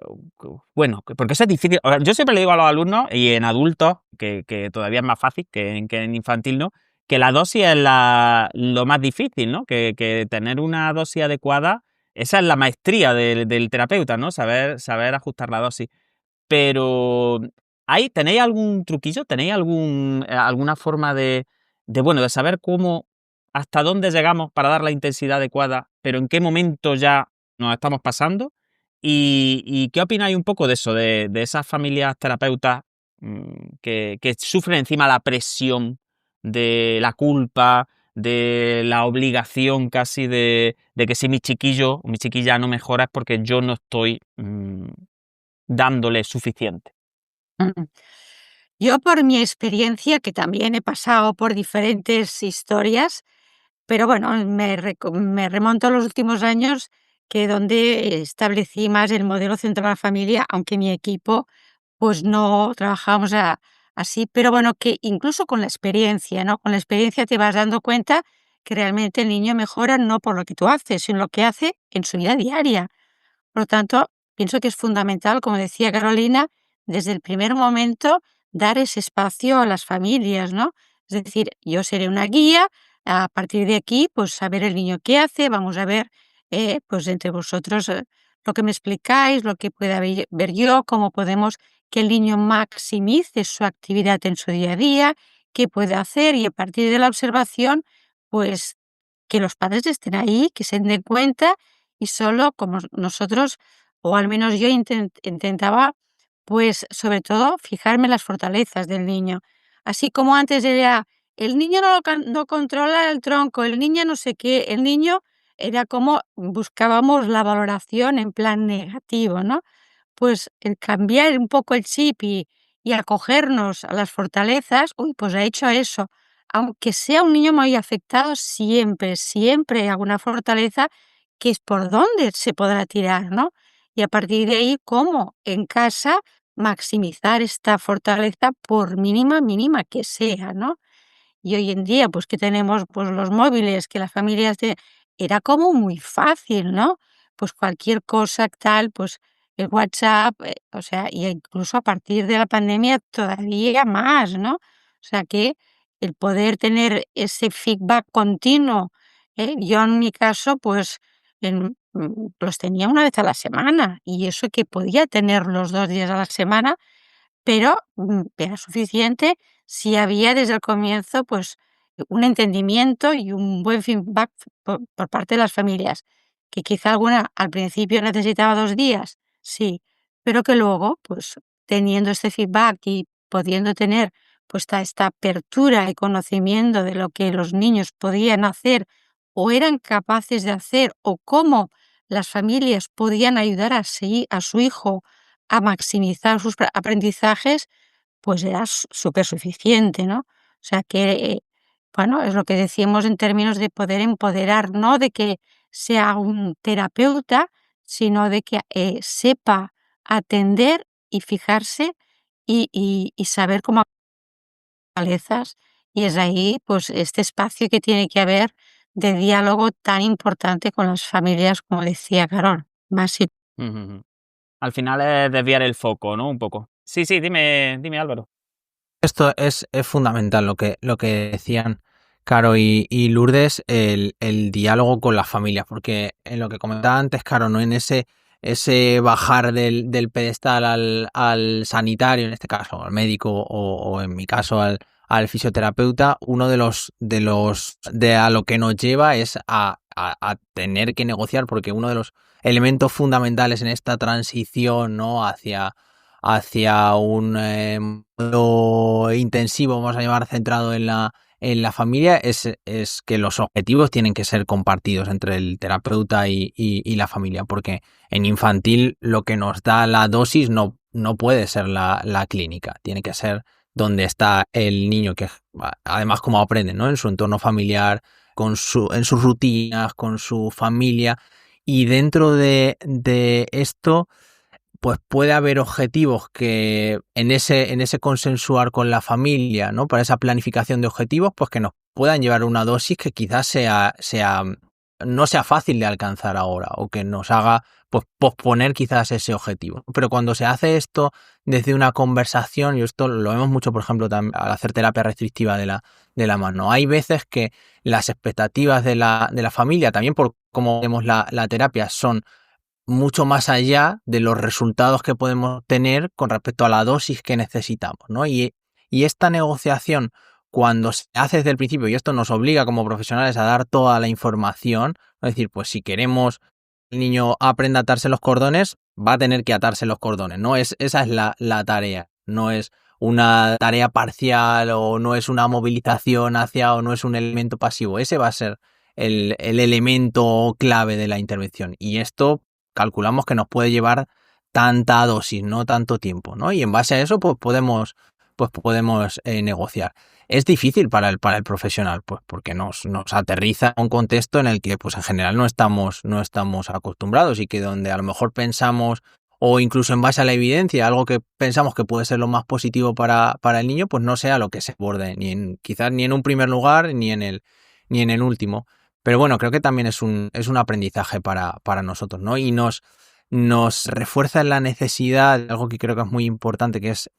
bueno, porque eso es difícil. A ver, yo siempre le digo a los alumnos, y en adultos, que todavía es más fácil que en infantil, ¿no? Que la dosis es lo más difícil, ¿no? Que tener una dosis adecuada, esa es la maestría del terapeuta, ¿no? Saber ajustar la dosis. Pero, ¿tenéis algún truquillo? ¿Tenéis alguna forma bueno, de saber hasta dónde llegamos para dar la intensidad adecuada, pero en qué momento ya nos estamos pasando? ¿Y qué opináis un poco de eso, de esas familias terapeutas que sufren encima la presión de la culpa, de la obligación casi de que si mi chiquillo o mi chiquilla no mejora es porque yo no estoy dándole suficiente? Mm. Yo por mi experiencia, que también he pasado por diferentes historias, pero bueno, me remonto a los últimos años, que donde establecí más el modelo central a la familia, aunque mi equipo, pues no trabajábamos así, pero bueno, que incluso con la experiencia, ¿no? Con la experiencia te vas dando cuenta que realmente el niño mejora no por lo que tú haces, sino lo que hace en su vida diaria. Por lo tanto, pienso que es fundamental, como decía Carolina, desde el primer momento dar ese espacio a las familias, ¿no? Es decir, yo seré una guía, a partir de aquí, pues saber el niño qué hace, vamos a ver, pues entre vosotros lo que me explicáis, lo que pueda ver yo, cómo podemos que el niño maximice su actividad en su día a día, qué puede hacer y a partir de la observación, pues que los padres estén ahí, que se den cuenta y solo como nosotros, o al menos yo intentaba, pues sobre todo fijarme en las fortalezas del niño. Así como antes era, el niño no controla el tronco, el niño no sé qué, el niño era como buscábamos la valoración en plan negativo, ¿no? Pues el cambiar un poco el chip y acogernos a las fortalezas, uy, pues ha hecho eso. Aunque sea un niño muy afectado, siempre, siempre hay alguna fortaleza que es por donde se podrá tirar, ¿no? Y a partir de ahí, ¿cómo? En casa maximizar esta fortaleza por mínima, mínima que sea, ¿no? Y hoy en día, pues que tenemos pues los móviles, que las familias era como muy fácil, ¿no? Pues cualquier cosa tal, pues el WhatsApp, o sea, y incluso a partir de la pandemia todavía más, ¿no? O sea que el poder tener ese feedback continuo, yo en mi caso, pues los tenía una vez a la semana y eso que podía tener los 2 días a la semana, pero, era suficiente si había desde el comienzo, pues, un entendimiento y un buen feedback por parte de las familias, que quizá alguna al principio necesitaba 2 días, sí, pero que luego, pues, teniendo este feedback y pudiendo tener, pues, esta apertura y conocimiento de lo que los niños podían hacer o eran capaces de hacer, o cómo las familias podían ayudar a su hijo a maximizar sus aprendizajes, pues era súper suficiente, ¿no? O sea que, bueno, es lo que decíamos en términos de poder empoderar, no de que sea un terapeuta, sino de que sepa atender y fijarse y saber cómo fortalezas, y es ahí, pues, este espacio que tiene que haber de diálogo tan importante con las familias, como decía Carol, más si Ujú, ujú. Al final es desviar el foco, ¿no? Un poco. Sí, sí, dime, Álvaro. Esto es fundamental lo que decían Caro y Lourdes, el diálogo con las familias, porque en lo que comentaba antes, Caro, ¿no? En ese bajar del pedestal al sanitario, en este caso al médico o en mi caso al fisioterapeuta, uno de a lo que nos lleva es a tener que negociar, porque uno de los elementos fundamentales en esta transición, ¿no? hacia un modo intensivo, vamos a llamar, centrado en la familia, es que los objetivos tienen que ser compartidos entre el terapeuta y la familia, porque en infantil lo que nos da la dosis no puede ser la clínica, tiene que ser donde está el niño, que además como aprende, ¿no? En su entorno familiar, en sus rutinas, con su familia, y dentro de esto pues puede haber objetivos que en ese consensuar con la familia, ¿no? Para esa planificación de objetivos, pues que nos puedan llevar una dosis que quizás no sea fácil de alcanzar ahora, o que nos haga pues posponer quizás ese objetivo. Pero cuando se hace esto desde una conversación, y esto lo vemos mucho, por ejemplo, al hacer terapia restrictiva de la mano, hay veces que las expectativas de la familia, también por cómo vemos la terapia, son mucho más allá de los resultados que podemos tener con respecto a la dosis que necesitamos, ¿no? Y esta negociación, cuando se hace desde el principio, y esto nos obliga como profesionales a dar toda la información, es decir, pues si queremos que el niño aprenda a atarse los cordones, va a tener que atarse los cordones, ¿no? Esa es la tarea, no es una tarea parcial, o no es una movilización o no es un elemento pasivo. Ese va a ser el elemento clave de la intervención. Y esto calculamos que nos puede llevar tanta dosis, no tanto tiempo, ¿no? Y en base a eso, pues podemos negociar. Es difícil para el profesional, pues porque nos aterriza a un contexto en el que, pues en general no estamos acostumbrados, y que donde a lo mejor pensamos, o incluso en base a la evidencia, algo que pensamos que puede ser lo más positivo para el niño, pues no sea lo que se aborde, quizás ni en un primer lugar, ni en el último. Pero bueno, creo que también es un aprendizaje para nosotros, ¿no? Y nos refuerza en la necesidad de algo que creo que es muy importante, que es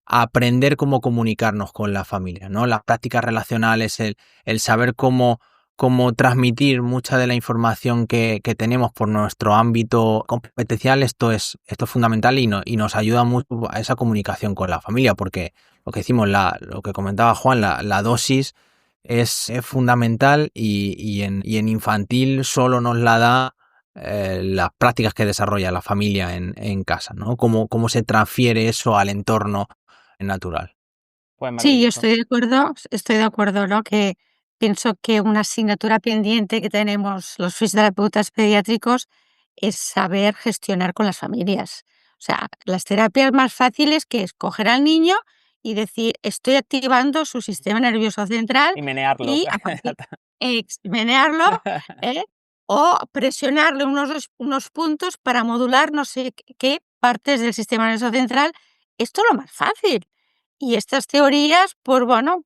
aprender cómo comunicarnos con la familia, ¿no? Las prácticas relacionales, el saber cómo transmitir mucha de la información que tenemos por nuestro ámbito competencial. Esto es fundamental, y nos ayuda mucho a esa comunicación con la familia, porque lo que decimos, lo que comentaba Juan, la dosis es fundamental, y en infantil solo nos la da las prácticas que desarrolla la familia en casa, ¿no? Cómo se transfiere eso al entorno natural. Pues Sí, yo maravilloso. estoy de acuerdo, ¿no? Que pienso que una asignatura pendiente que tenemos los fisioterapeutas pediátricos es saber gestionar con las familias. O sea, las terapias más fáciles, que es coger al niño y decir, estoy activando su sistema nervioso central, Y menearlo. y a partir menearlo, ¿eh? O presionarle unos puntos para modular no sé qué partes del sistema nervioso central. Esto es lo más fácil. Y estas teorías, pues bueno,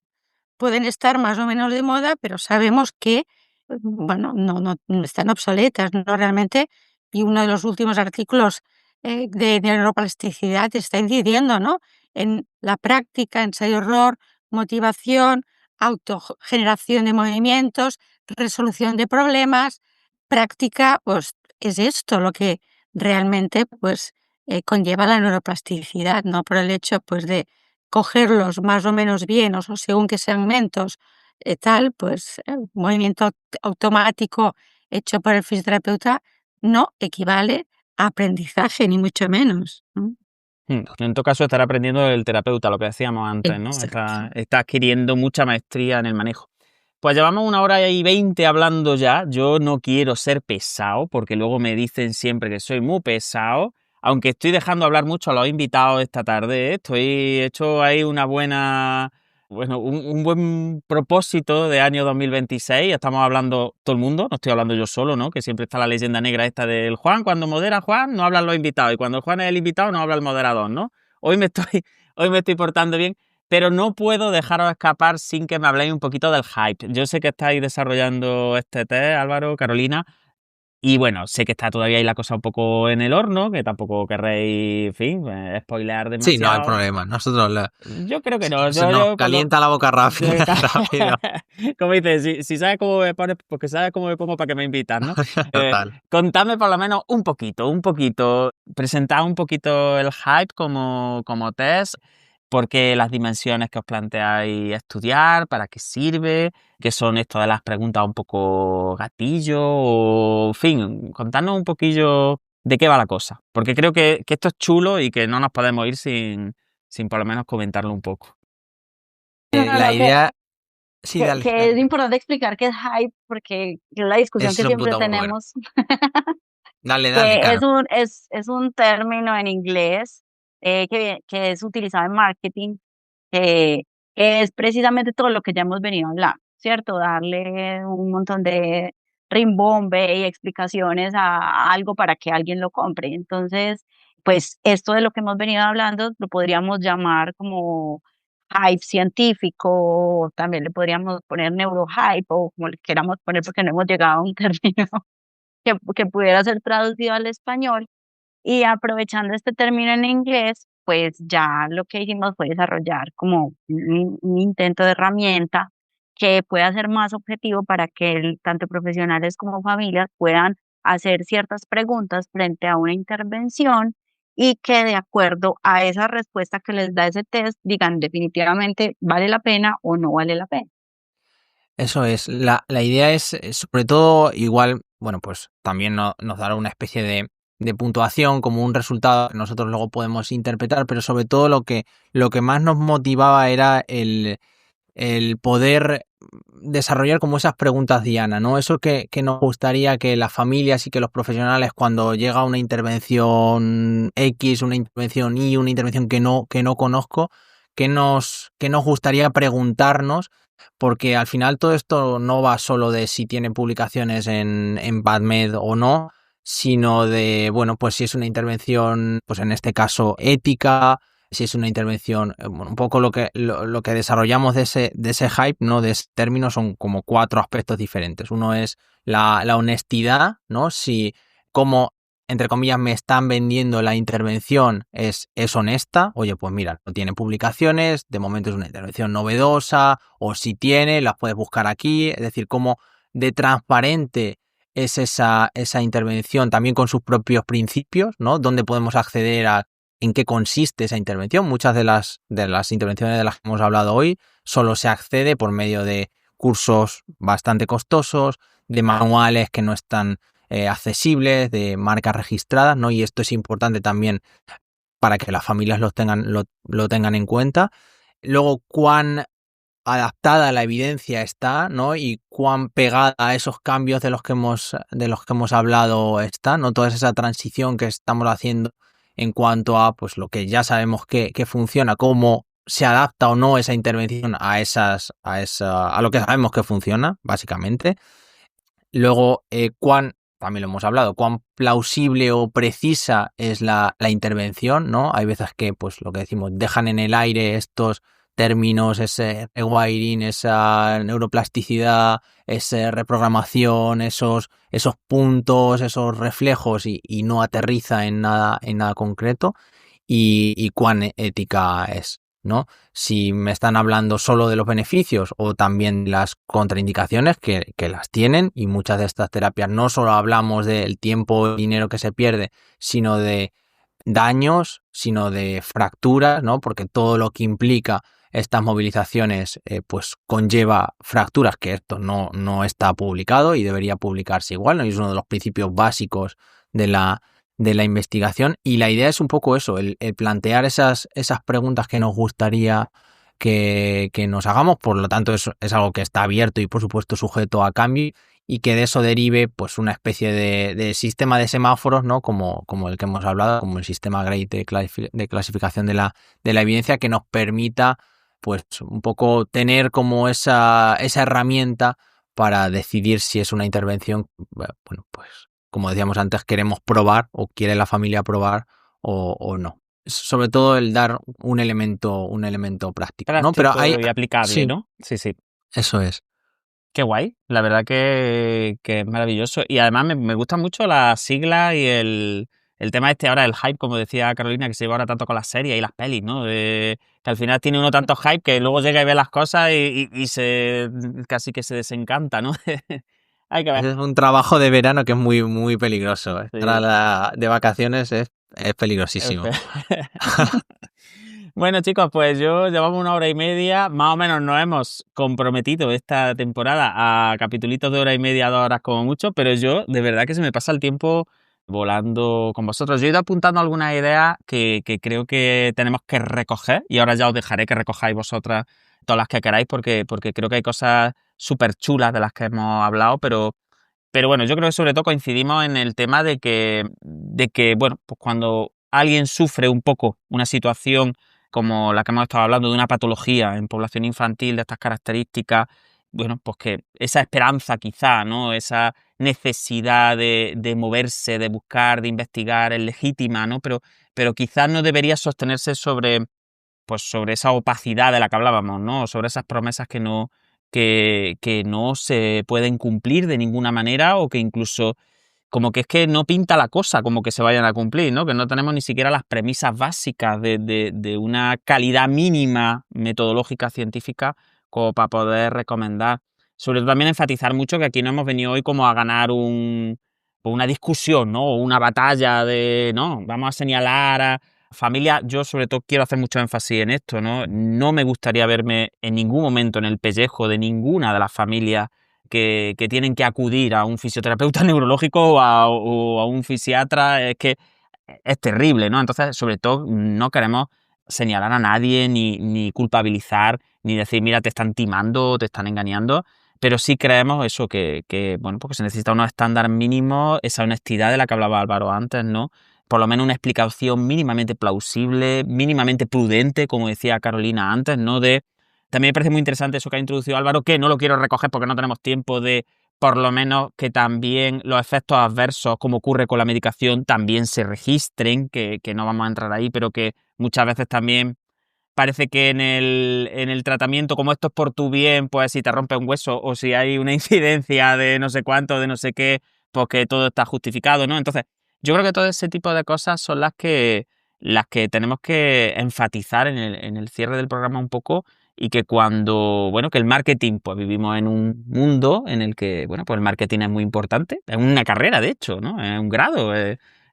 pueden estar más o menos de moda, pero sabemos que, bueno, no están obsoletas, ¿no? Realmente, y uno de los últimos artículos de neuroplasticidad está incidiendo, ¿no? En la práctica, ensayo-error, motivación, autogeneración de movimientos, resolución de problemas, práctica, pues es esto lo que realmente pues conlleva la neuroplasticidad, ¿no? Por el hecho pues de cogerlos más o menos bien, o según qué segmentos, tal, pues, movimiento automático hecho por el fisioterapeuta no equivale a aprendizaje, ni mucho menos, ¿no? En todo caso, estará aprendiendo el terapeuta, lo que decíamos antes, ¿no? Exacto. Está adquiriendo mucha maestría en el manejo. Pues llevamos 1 hora y 20 hablando ya. Yo no quiero ser pesado, porque luego me dicen siempre que soy muy pesado, aunque estoy dejando hablar mucho a los invitados esta tarde, ¿eh? Estoy hecho ahí un buen propósito de año 2026. Estamos hablando todo el mundo, no estoy hablando yo solo, ¿no? Que siempre está la leyenda negra esta del Juan. Cuando modera Juan, no hablan los invitados, y cuando el Juan es el invitado, no habla el moderador, ¿no? Hoy me estoy portando bien. Pero no puedo dejaros escapar sin que me habléis un poquito del hype. Yo sé que estáis desarrollando este test, Álvaro, Carolina. Y bueno, sé que está todavía ahí la cosa un poco en el horno, que tampoco querréis, en fin, spoilear Sí, no hay demasiado. problema. Nosotros Yo creo que no. se nos Yo por lo- calienta la boca rápido. rápido. Como dices, si sabes cómo me pones, porque sabes cómo me pongo para que me invitas, ¿no? Total. Contadme por lo menos un poquito, presentad un poquito el hype como test, porque las dimensiones que os planteáis estudiar, para qué sirve, qué son esto de las preguntas un poco gatillo, o en fin, contadnos un poquillo de qué va la cosa, porque creo que esto es chulo y que no nos podemos ir sin por lo menos comentarlo un poco. No, La no, idea... Sí, dale, que es dale. importante explicar qué es hype, porque es la discusión Eso que es un siempre punto muy bueno. tenemos, Dale, que Caro. es un término en inglés que es utilizado en marketing, que es precisamente todo lo que ya hemos venido hablando, ¿cierto? Darle un montón de rimbombe y explicaciones a algo para que alguien lo compre. Entonces, pues esto de lo que hemos venido hablando lo podríamos llamar como hype científico, o también le podríamos poner neurohype o como le queramos poner porque no hemos llegado a un término que pudiera ser traducido al español. Y aprovechando este término en inglés, pues ya lo que hicimos fue desarrollar como un intento de herramienta que pueda ser más objetivo para que tanto profesionales como familias puedan hacer ciertas preguntas frente a una intervención y que de acuerdo a esa respuesta que les da ese test digan definitivamente vale la pena o no vale la pena. Eso es. La idea es, sobre todo, igual, bueno, pues también nos dará una especie de puntuación como un resultado que nosotros luego podemos interpretar, pero sobre todo lo que más nos motivaba era el poder desarrollar como esas preguntas diana, ¿no? Eso que nos gustaría que las familias y que los profesionales, cuando llega una intervención X, una intervención Y, una intervención que no conozco, que nos gustaría preguntarnos, porque al final todo esto no va solo de si tiene publicaciones en PubMed o no, sino de, bueno, pues si es una intervención, pues en este caso ética, si es una intervención, bueno, un poco lo que desarrollamos de ese hype, ¿no? De ese término son como 4 aspectos diferentes. Uno es la honestidad, ¿no? Si como, entre comillas, me están vendiendo la intervención es honesta, oye, pues mira, no tiene publicaciones, de momento es una intervención novedosa, o si tiene, las puedes buscar aquí, es decir, como de transparente es esa intervención también con sus propios principios, ¿no? Donde podemos acceder a en qué consiste esa intervención. Muchas de las intervenciones de las que hemos hablado hoy solo se accede por medio de cursos bastante costosos, de manuales que no están accesibles, de marcas registradas, ¿no? Y esto es importante también para que las familias lo tengan en cuenta. Luego, cuán adaptada a la evidencia está, ¿no? Y cuán pegada a esos cambios de los que hemos hablado está, ¿no? Toda esa transición que estamos haciendo en cuanto a pues lo que ya sabemos que funciona, cómo se adapta o no esa intervención a lo que sabemos que funciona, básicamente. Luego, también lo hemos hablado, cuán plausible o precisa es la intervención, ¿no? Hay veces que, pues lo que decimos, dejan en el aire estos términos, ese rewiring, esa neuroplasticidad, esa reprogramación, esos puntos, esos reflejos y no aterriza en nada concreto, y cuán ética es, ¿no? Si me están hablando solo de los beneficios o también las contraindicaciones que las tienen, y muchas de estas terapias no solo hablamos del tiempo y dinero que se pierde, sino de daños, sino de fracturas, ¿no? Porque todo lo que implica estas movilizaciones pues conlleva fracturas, que esto no está publicado y debería publicarse igual, ¿no? Y es uno de los principios básicos de la investigación, y la idea es un poco eso, el plantear esas preguntas que nos gustaría que nos hagamos. Por lo tanto es algo que está abierto y por supuesto sujeto a cambio, y que de eso derive pues una especie de sistema de semáforos, ¿no? Como el que hemos hablado, como el sistema GRADE de clasificación de la evidencia, que nos permita pues un poco tener como esa herramienta para decidir si es una intervención, bueno, pues como decíamos antes, queremos probar o quiere la familia probar o no. Sobre todo el dar un elemento práctico, ¿no? Pero hay, y aplicable, sí, ¿no? Sí. eso es. Qué guay, la verdad que es maravilloso. Y además me gustan mucho las siglas y el tema este ahora, el hype, como decía Carolina, que se lleva ahora tanto con las series y las pelis, ¿no? Que al final tiene uno tanto hype que luego llega y ve las cosas y se casi que se desencanta, ¿no? Hay que ver. Ese es un trabajo de verano que es muy, muy peligroso. Sí. Estar de vacaciones es peligrosísimo. Bueno, chicos, pues llevamos 1 hora y media, más o menos nos hemos comprometido esta temporada a capitulitos de 1 hora y media, 2 horas como mucho, pero yo de verdad que se me pasa el tiempo volando con vosotros. Yo he ido apuntando algunas ideas que creo que tenemos que recoger y ahora ya os dejaré que recojáis vosotras todas las que queráis porque creo que hay cosas súper chulas de las que hemos hablado, pero bueno, yo creo que sobre todo coincidimos en el tema de que bueno, pues cuando alguien sufre un poco una situación como la que hemos estado hablando, de una patología en población infantil de estas características, bueno, pues que esa esperanza quizá, ¿no? Esa necesidad de moverse, de buscar, de investigar es legítima, ¿no? Pero quizás no debería sostenerse sobre esa opacidad de la que hablábamos, ¿no? Sobre esas promesas que no se pueden cumplir de ninguna manera o que incluso como que es que no pinta la cosa como que se vayan a cumplir, ¿no? Que no tenemos ni siquiera las premisas básicas de una calidad mínima metodológica científica como para poder recomendar. Sobre todo también enfatizar mucho que aquí no hemos venido hoy como a ganar una discusión, ¿no? O una batalla no, vamos a señalar a familia. Yo sobre todo quiero hacer mucho énfasis en esto, ¿no? No me gustaría verme en ningún momento en el pellejo de ninguna de las familias que tienen que acudir a un fisioterapeuta neurológico o a un fisiatra. Es que es terrible, ¿no? Entonces, sobre todo, no queremos señalar a nadie, ni culpabilizar, ni decir, mira, te están timando, te están engañando, pero sí creemos eso, bueno, porque se necesita unos estándares mínimos, esa honestidad de la que hablaba Álvaro antes, ¿no? Por lo menos una explicación mínimamente plausible, mínimamente prudente, como decía Carolina antes, ¿no? También me parece muy interesante eso que ha introducido Álvaro, que no lo quiero recoger porque no tenemos tiempo, de por lo menos que también los efectos adversos, como ocurre con la medicación, también se registren, que no vamos a entrar ahí, pero que muchas veces también parece que en el tratamiento, como esto es por tu bien, pues si te rompe un hueso o si hay una incidencia de no sé cuánto, de no sé qué, pues que todo está justificado, ¿no? Entonces, yo creo que todo ese tipo de cosas son las que tenemos que enfatizar en el cierre del programa un poco, y que bueno, que el marketing, pues vivimos en un mundo en el que, bueno, pues el marketing es muy importante, es una carrera, de hecho, ¿no? Es un grado,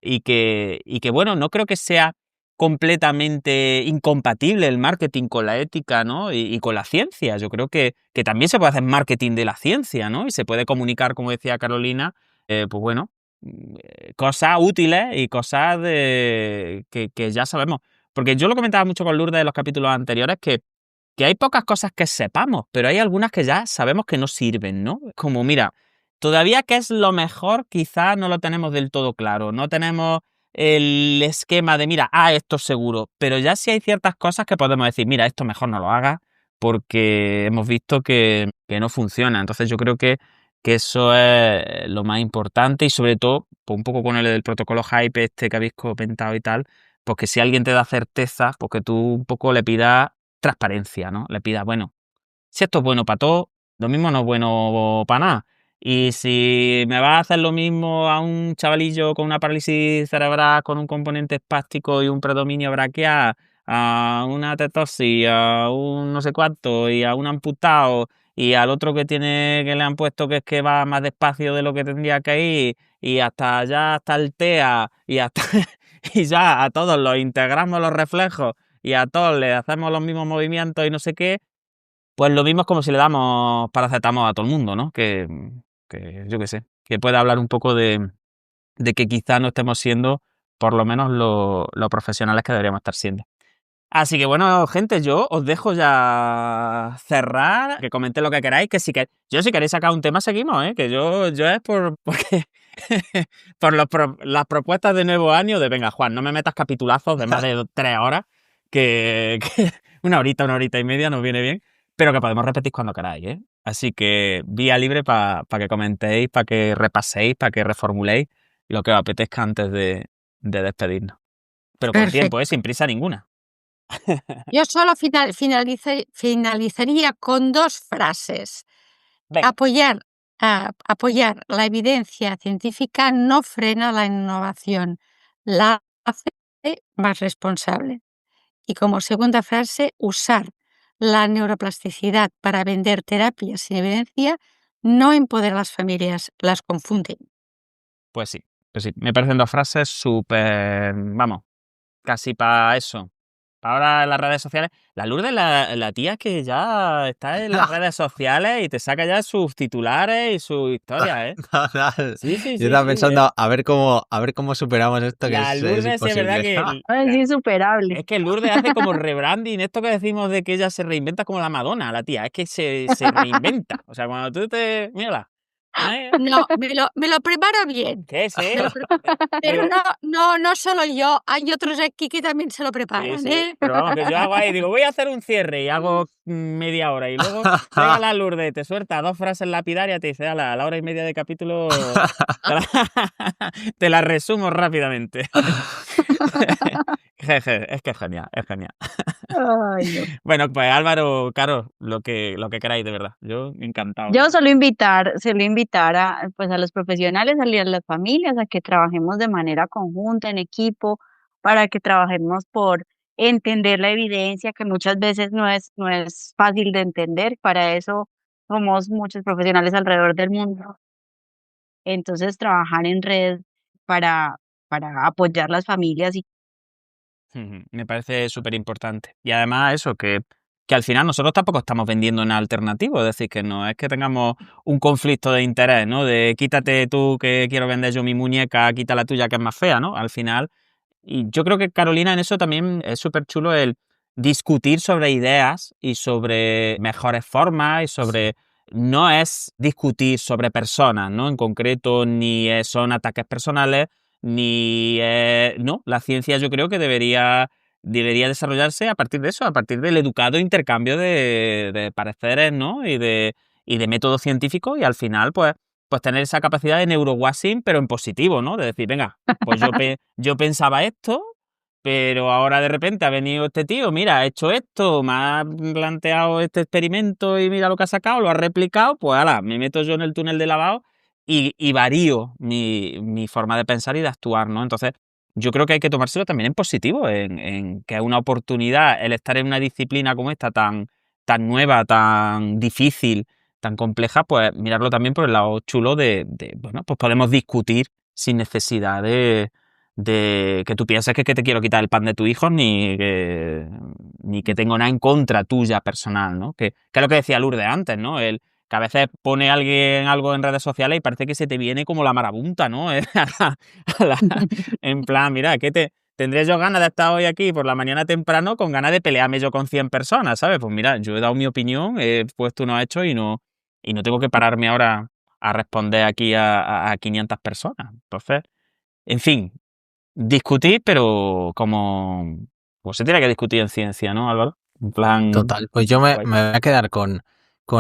y que, bueno, no creo que sea completamente incompatible el marketing con la ética, ¿no? Y con la ciencia. Yo creo que también se puede hacer marketing de la ciencia, ¿no? Y se puede comunicar, como decía Carolina, pues bueno, cosas útiles y cosas que ya sabemos. Porque yo lo comentaba mucho con Lourdes en los capítulos anteriores, que hay pocas cosas que sepamos, pero hay algunas que ya sabemos que no sirven, ¿no? Como, mira, todavía qué es lo mejor, quizás no lo tenemos del todo claro, no tenemos el esquema de, mira, esto seguro, pero ya sí hay ciertas cosas que podemos decir, mira, esto mejor no lo hagas porque hemos visto que no funciona. Entonces yo creo que eso es lo más importante, y sobre todo, pues un poco con el del protocolo hype este que habéis comentado y tal, pues que si alguien te da certeza, pues que tú un poco le pidas transparencia, ¿no? Le pidas, bueno, si esto es bueno para todo, lo mismo no es bueno para nada. Y si me va a hacer lo mismo a un chavalillo con una parálisis cerebral, con un componente espástico y un predominio braquial, a una tetosis, a un no sé cuánto, y a un amputado, y al otro que le han puesto que es que va más despacio de lo que tendría que ir, y hasta allá, hasta el TEA, y hasta y ya a todos los integramos los reflejos y a todos le hacemos los mismos movimientos y no sé qué, pues lo mismo es como si le damos paracetamol a todo el mundo, ¿no? Que yo qué sé, que puede hablar un poco de que quizá no estemos siendo por lo menos los profesionales que deberíamos estar siendo. Así que bueno, gente, yo os dejo ya cerrar, que comentéis lo que queráis, que yo si queréis sacar un tema seguimos, que yo es porque por las propuestas de nuevo año de, venga, Juan, no me metas capitulazos de más de 3 horas, que 1 horita y media nos viene bien, pero que podemos repetir cuando queráis, ¿eh? Así que vía libre para que comentéis, para que repaséis, para que reformuléis lo que os apetezca antes de despedirnos. Pero con tiempo, Perfecto. sin prisa ninguna. Yo solo finalizaría con 2 frases. Venga. Apoyar la evidencia científica no frena la innovación, la hace más responsable. Y como segunda frase, usar la neuroplasticidad para vender terapias sin evidencia no empodera a las familias, las confunde. Pues sí. Me parecen dos frases súper, vamos, casi para eso. Ahora en las redes sociales, la Lourdes, la tía que ya está en las redes sociales y te saca ya sus titulares y sus historias, ¿eh? Total. Sí, sí, Yo sí, estaba sí, pensando a ver cómo superamos esto, que La es Lourdes, sí, es verdad imposible. que Es insuperable. es que Lourdes hace como rebranding, esto que decimos de que ella se reinventa como la Madonna, la tía, es que se reinventa. O sea, cuando tú te... Mírala. ¿eh? No, me lo preparo bien. ¿Qué es? Me lo Pero no solo yo, hay otros aquí que también se lo Sí, preparan, sí, ¿eh? pero vamos, que yo hago ahí, digo, voy a hacer un cierre y hago media hora y luego llega la Lourdes, te suelta dos frases lapidarias, te dice, a la hora y media de capítulo te la, te la resumo rápidamente. Jeje, es que es genial, es genial. Ay, no. Bueno, pues Álvaro, Caro, lo que queráis, de verdad. Yo encantado. Yo suelo invitar a, pues, a los profesionales, a las familias, a que trabajemos de manera conjunta, en equipo, para que trabajemos por entender la evidencia, que muchas veces no es fácil de entender. Para eso somos muchos profesionales alrededor del mundo. Entonces, trabajar en red para, para apoyar las familias y Ujú, me parece súper importante. Y además eso, que al final nosotros tampoco estamos vendiendo en alternativo, es decir, que no es que tengamos un conflicto de interés, ¿no? De quítate tú que quiero vender yo mi muñeca, quita la tuya que es más fea, ¿no? Al final, y yo creo que Carolina en eso también es súper chulo el discutir sobre ideas y sobre mejores formas y sobre... No es discutir sobre personas, ¿no? En concreto, ni son ataques personales, ni... no, la ciencia yo creo que debería desarrollarse a partir de eso, a partir del educado intercambio de pareceres, ¿no? Y de métodos científicos y al final, pues tener esa capacidad de neurowashing, pero en positivo, ¿no? De decir, venga, pues yo pensaba esto, pero ahora de repente ha venido este tío, mira, ha hecho esto, me ha planteado este experimento y mira lo que ha sacado, lo ha replicado, pues ala, me meto yo en el túnel de lavado y varío mi forma de pensar y de actuar, ¿no? Entonces, yo creo que hay que tomárselo también en positivo, en que es una oportunidad el estar en una disciplina como esta tan nueva, tan difícil, tan compleja, pues mirarlo también por el lado chulo bueno, pues podemos discutir sin necesidad de que tú pienses que te quiero quitar el pan de tu hijo ni que tengo nada en contra tuya personal, ¿no? Que es lo que decía Lourdes antes, ¿no? Que a veces pone alguien algo en redes sociales y parece que se te viene como la marabunta, ¿no? En plan, mira, tendré yo ganas de estar hoy aquí por la mañana temprano con ganas de pelearme yo con 100 personas, ¿sabes? Pues mira, yo he dado mi opinión, he puesto unos hechos y no tengo que pararme ahora a responder aquí a 500 personas. Entonces, en fin, discutir, pero como pues se tiene que discutir en ciencia, ¿no, Álvaro? En plan... Total, pues yo me guay. voy a quedar con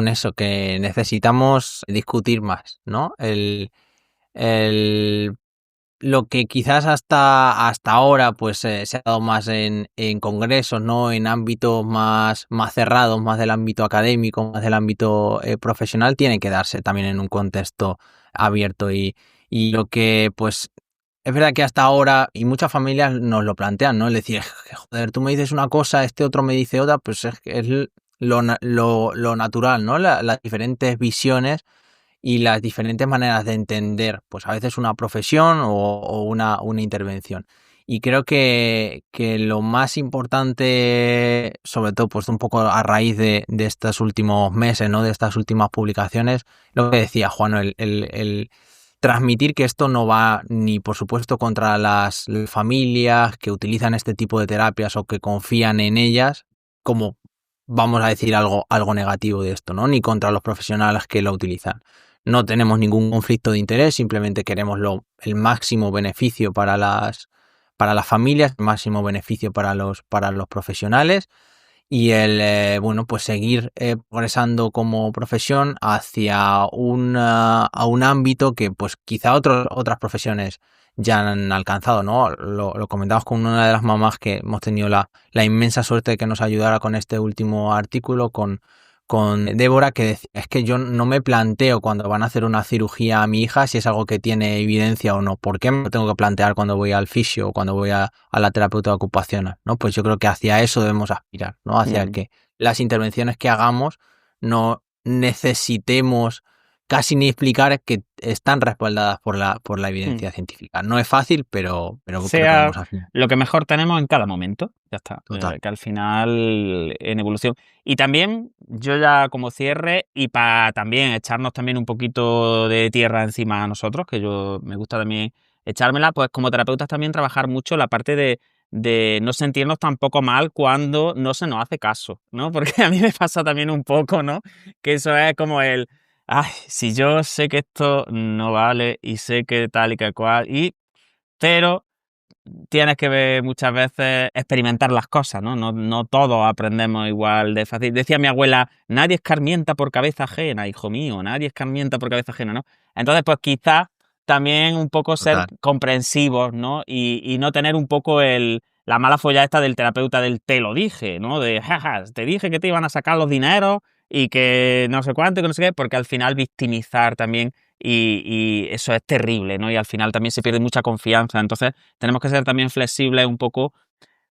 eso, que necesitamos discutir más, ¿no? El lo que quizás hasta ahora pues se ha dado más en congresos, ¿no? En ámbitos más cerrados, más del ámbito académico, más del ámbito profesional, tiene que darse también en un contexto abierto y lo que pues es verdad que hasta ahora, y muchas familias nos lo plantean, ¿no? Es decir, joder, tú me dices una cosa, este otro me dice otra, pues es lo natural, ¿no? Las diferentes visiones y las diferentes maneras de entender, pues a veces una profesión o una intervención. Y creo que lo más importante, sobre todo pues un poco a raíz de estos últimos meses, ¿no? De estas últimas publicaciones, lo que decía Juan, el transmitir que esto no va ni por supuesto contra las familias que utilizan este tipo de terapias o que confían en ellas, como vamos a decir algo negativo de esto, ¿no? Ni contra los profesionales que lo utilizan. No tenemos ningún conflicto de interés, simplemente queremos el máximo beneficio para las familias, el máximo beneficio para los profesionales y bueno, pues seguir progresando como profesión hacia a un ámbito que pues quizá otras profesiones ya han alcanzado, ¿no? Lo comentamos con una de las mamás que hemos tenido la inmensa suerte de que nos ayudara con este último artículo, con con Débora, que decía, es que yo no me planteo cuando van a hacer una cirugía a mi hija si es algo que tiene evidencia o no. ¿Por qué me lo tengo que plantear cuando voy al fisio o cuando voy a la terapeuta ocupacional? ¿No? Pues yo creo que hacia eso debemos aspirar, ¿no? Hacia el que las intervenciones que hagamos no necesitemos casi ni explicar que están respaldadas por la evidencia científica. No es fácil, pero creo que Sea vamos a final. lo que mejor tenemos en cada momento. Ya está. Total. Que al final, en evolución. Y también, yo ya como cierre, y para también echarnos también un poquito de tierra encima a nosotros, que yo me gusta también echármela, pues como terapeutas también trabajar mucho la parte de no sentirnos tampoco mal cuando no se nos hace caso, ¿no? Porque a mí me pasa también un poco, ¿no? Que eso es como ay, si yo sé que esto no vale y sé que tal y que cual, pero tienes que ver muchas veces experimentar las cosas, ¿no? No todos aprendemos igual de fácil. Decía mi abuela, nadie escarmienta por cabeza ajena, hijo mío, nadie escarmienta por cabeza ajena, ¿no? Entonces, pues quizás también un poco ser Total. comprensivos, ¿no? Y no tener un poco la mala folla esta del terapeuta del te lo dije, ¿no? De, jaja, te dije que te iban a sacar los dineros y que no sé cuánto y que no sé qué, porque al final victimizar también y eso es terrible, ¿no? Y al final también se pierde mucha confianza. Entonces tenemos que ser también flexibles un poco,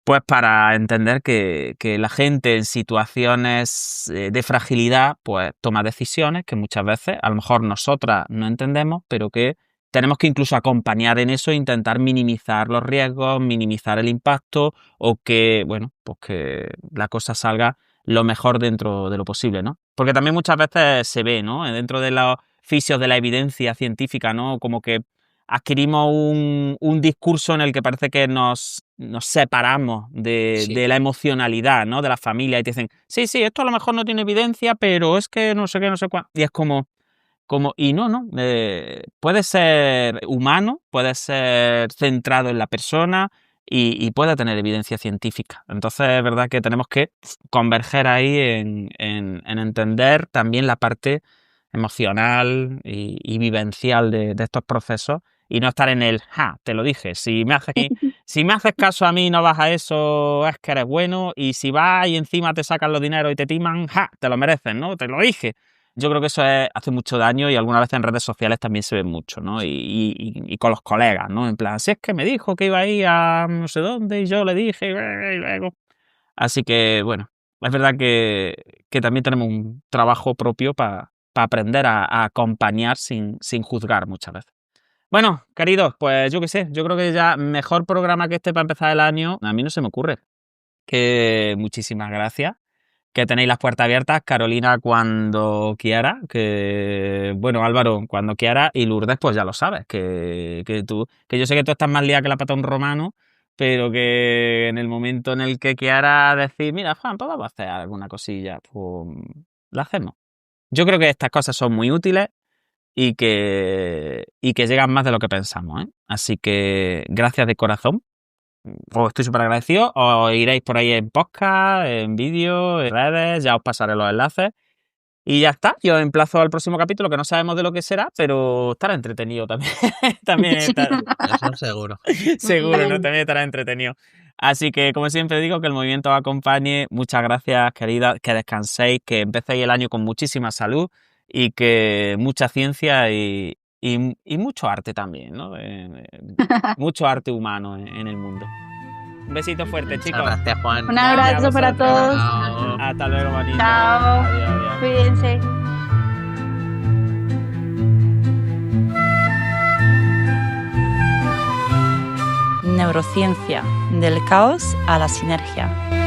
pues para entender que la gente en situaciones de fragilidad, pues toma decisiones que muchas veces a lo mejor nosotras no entendemos, pero que tenemos que incluso acompañar en eso e intentar minimizar los riesgos, minimizar el impacto o que, bueno, pues que la cosa salga lo mejor dentro de lo posible, ¿no? Porque también muchas veces se ve, ¿no? Dentro de los fisios de la evidencia científica, ¿no? Como que adquirimos un discurso en el que parece que nos separamos de la emocionalidad, ¿no? De la familia y te dicen, sí, esto a lo mejor no tiene evidencia, pero es que no sé qué, no sé cuál. Y es como y no, puede ser humano, puede ser centrado en la persona y puede tener evidencia científica. Entonces es verdad que tenemos que converger ahí en entender también la parte emocional y vivencial de estos procesos y no estar en te lo dije, si me haces caso a mí y no vas a eso, es que eres bueno, y si vas y encima te sacan los dineros y te timan, te lo mereces, ¿no? Te lo dije. Yo creo que eso hace mucho daño y algunas veces en redes sociales también se ve mucho, ¿no? Y con los colegas, ¿no? En plan, si es que me dijo que iba a ir a no sé dónde y yo le dije y luego... Así que, bueno, es verdad que también tenemos un trabajo propio para aprender a acompañar sin juzgar muchas veces. Bueno, queridos, pues yo qué sé, yo creo que ya mejor programa que este para empezar el año, a mí no se me ocurre. Que muchísimas gracias. Que tenéis las puertas abiertas, Carolina cuando quiera, que bueno, Álvaro cuando quiera, y Lourdes pues ya lo sabes, que yo sé que tú estás más liada que la pata de un romano, pero que en el momento en el que quiera decir, mira Juan, pues vamos a hacer alguna cosilla, pues la hacemos. Yo creo que estas cosas son muy útiles y que llegan más de lo que pensamos, ¿eh? Así que gracias de corazón. Os estoy súper agradecido. Os iréis por ahí en podcast, en vídeo, en redes, ya os pasaré los enlaces. Y ya está. Yo emplazo al próximo capítulo, que no sabemos de lo que será, pero estará entretenido también. También estará... Eso seguro. Seguro, ¿no? Bien. También estará entretenido. Así que, como siempre digo, que el movimiento os acompañe. Muchas gracias, queridas, que descanséis, que empecéis el año con muchísima salud y que mucha ciencia y mucho arte también, ¿no? Mucho arte humano en el mundo. Un besito fuerte, Muchas chicos. gracias, Juan. Un abrazo para todos. Chao. Hasta luego, manito. Chao. Adiós, adiós. Cuídense. Neurociencia, del caos a la sinergia.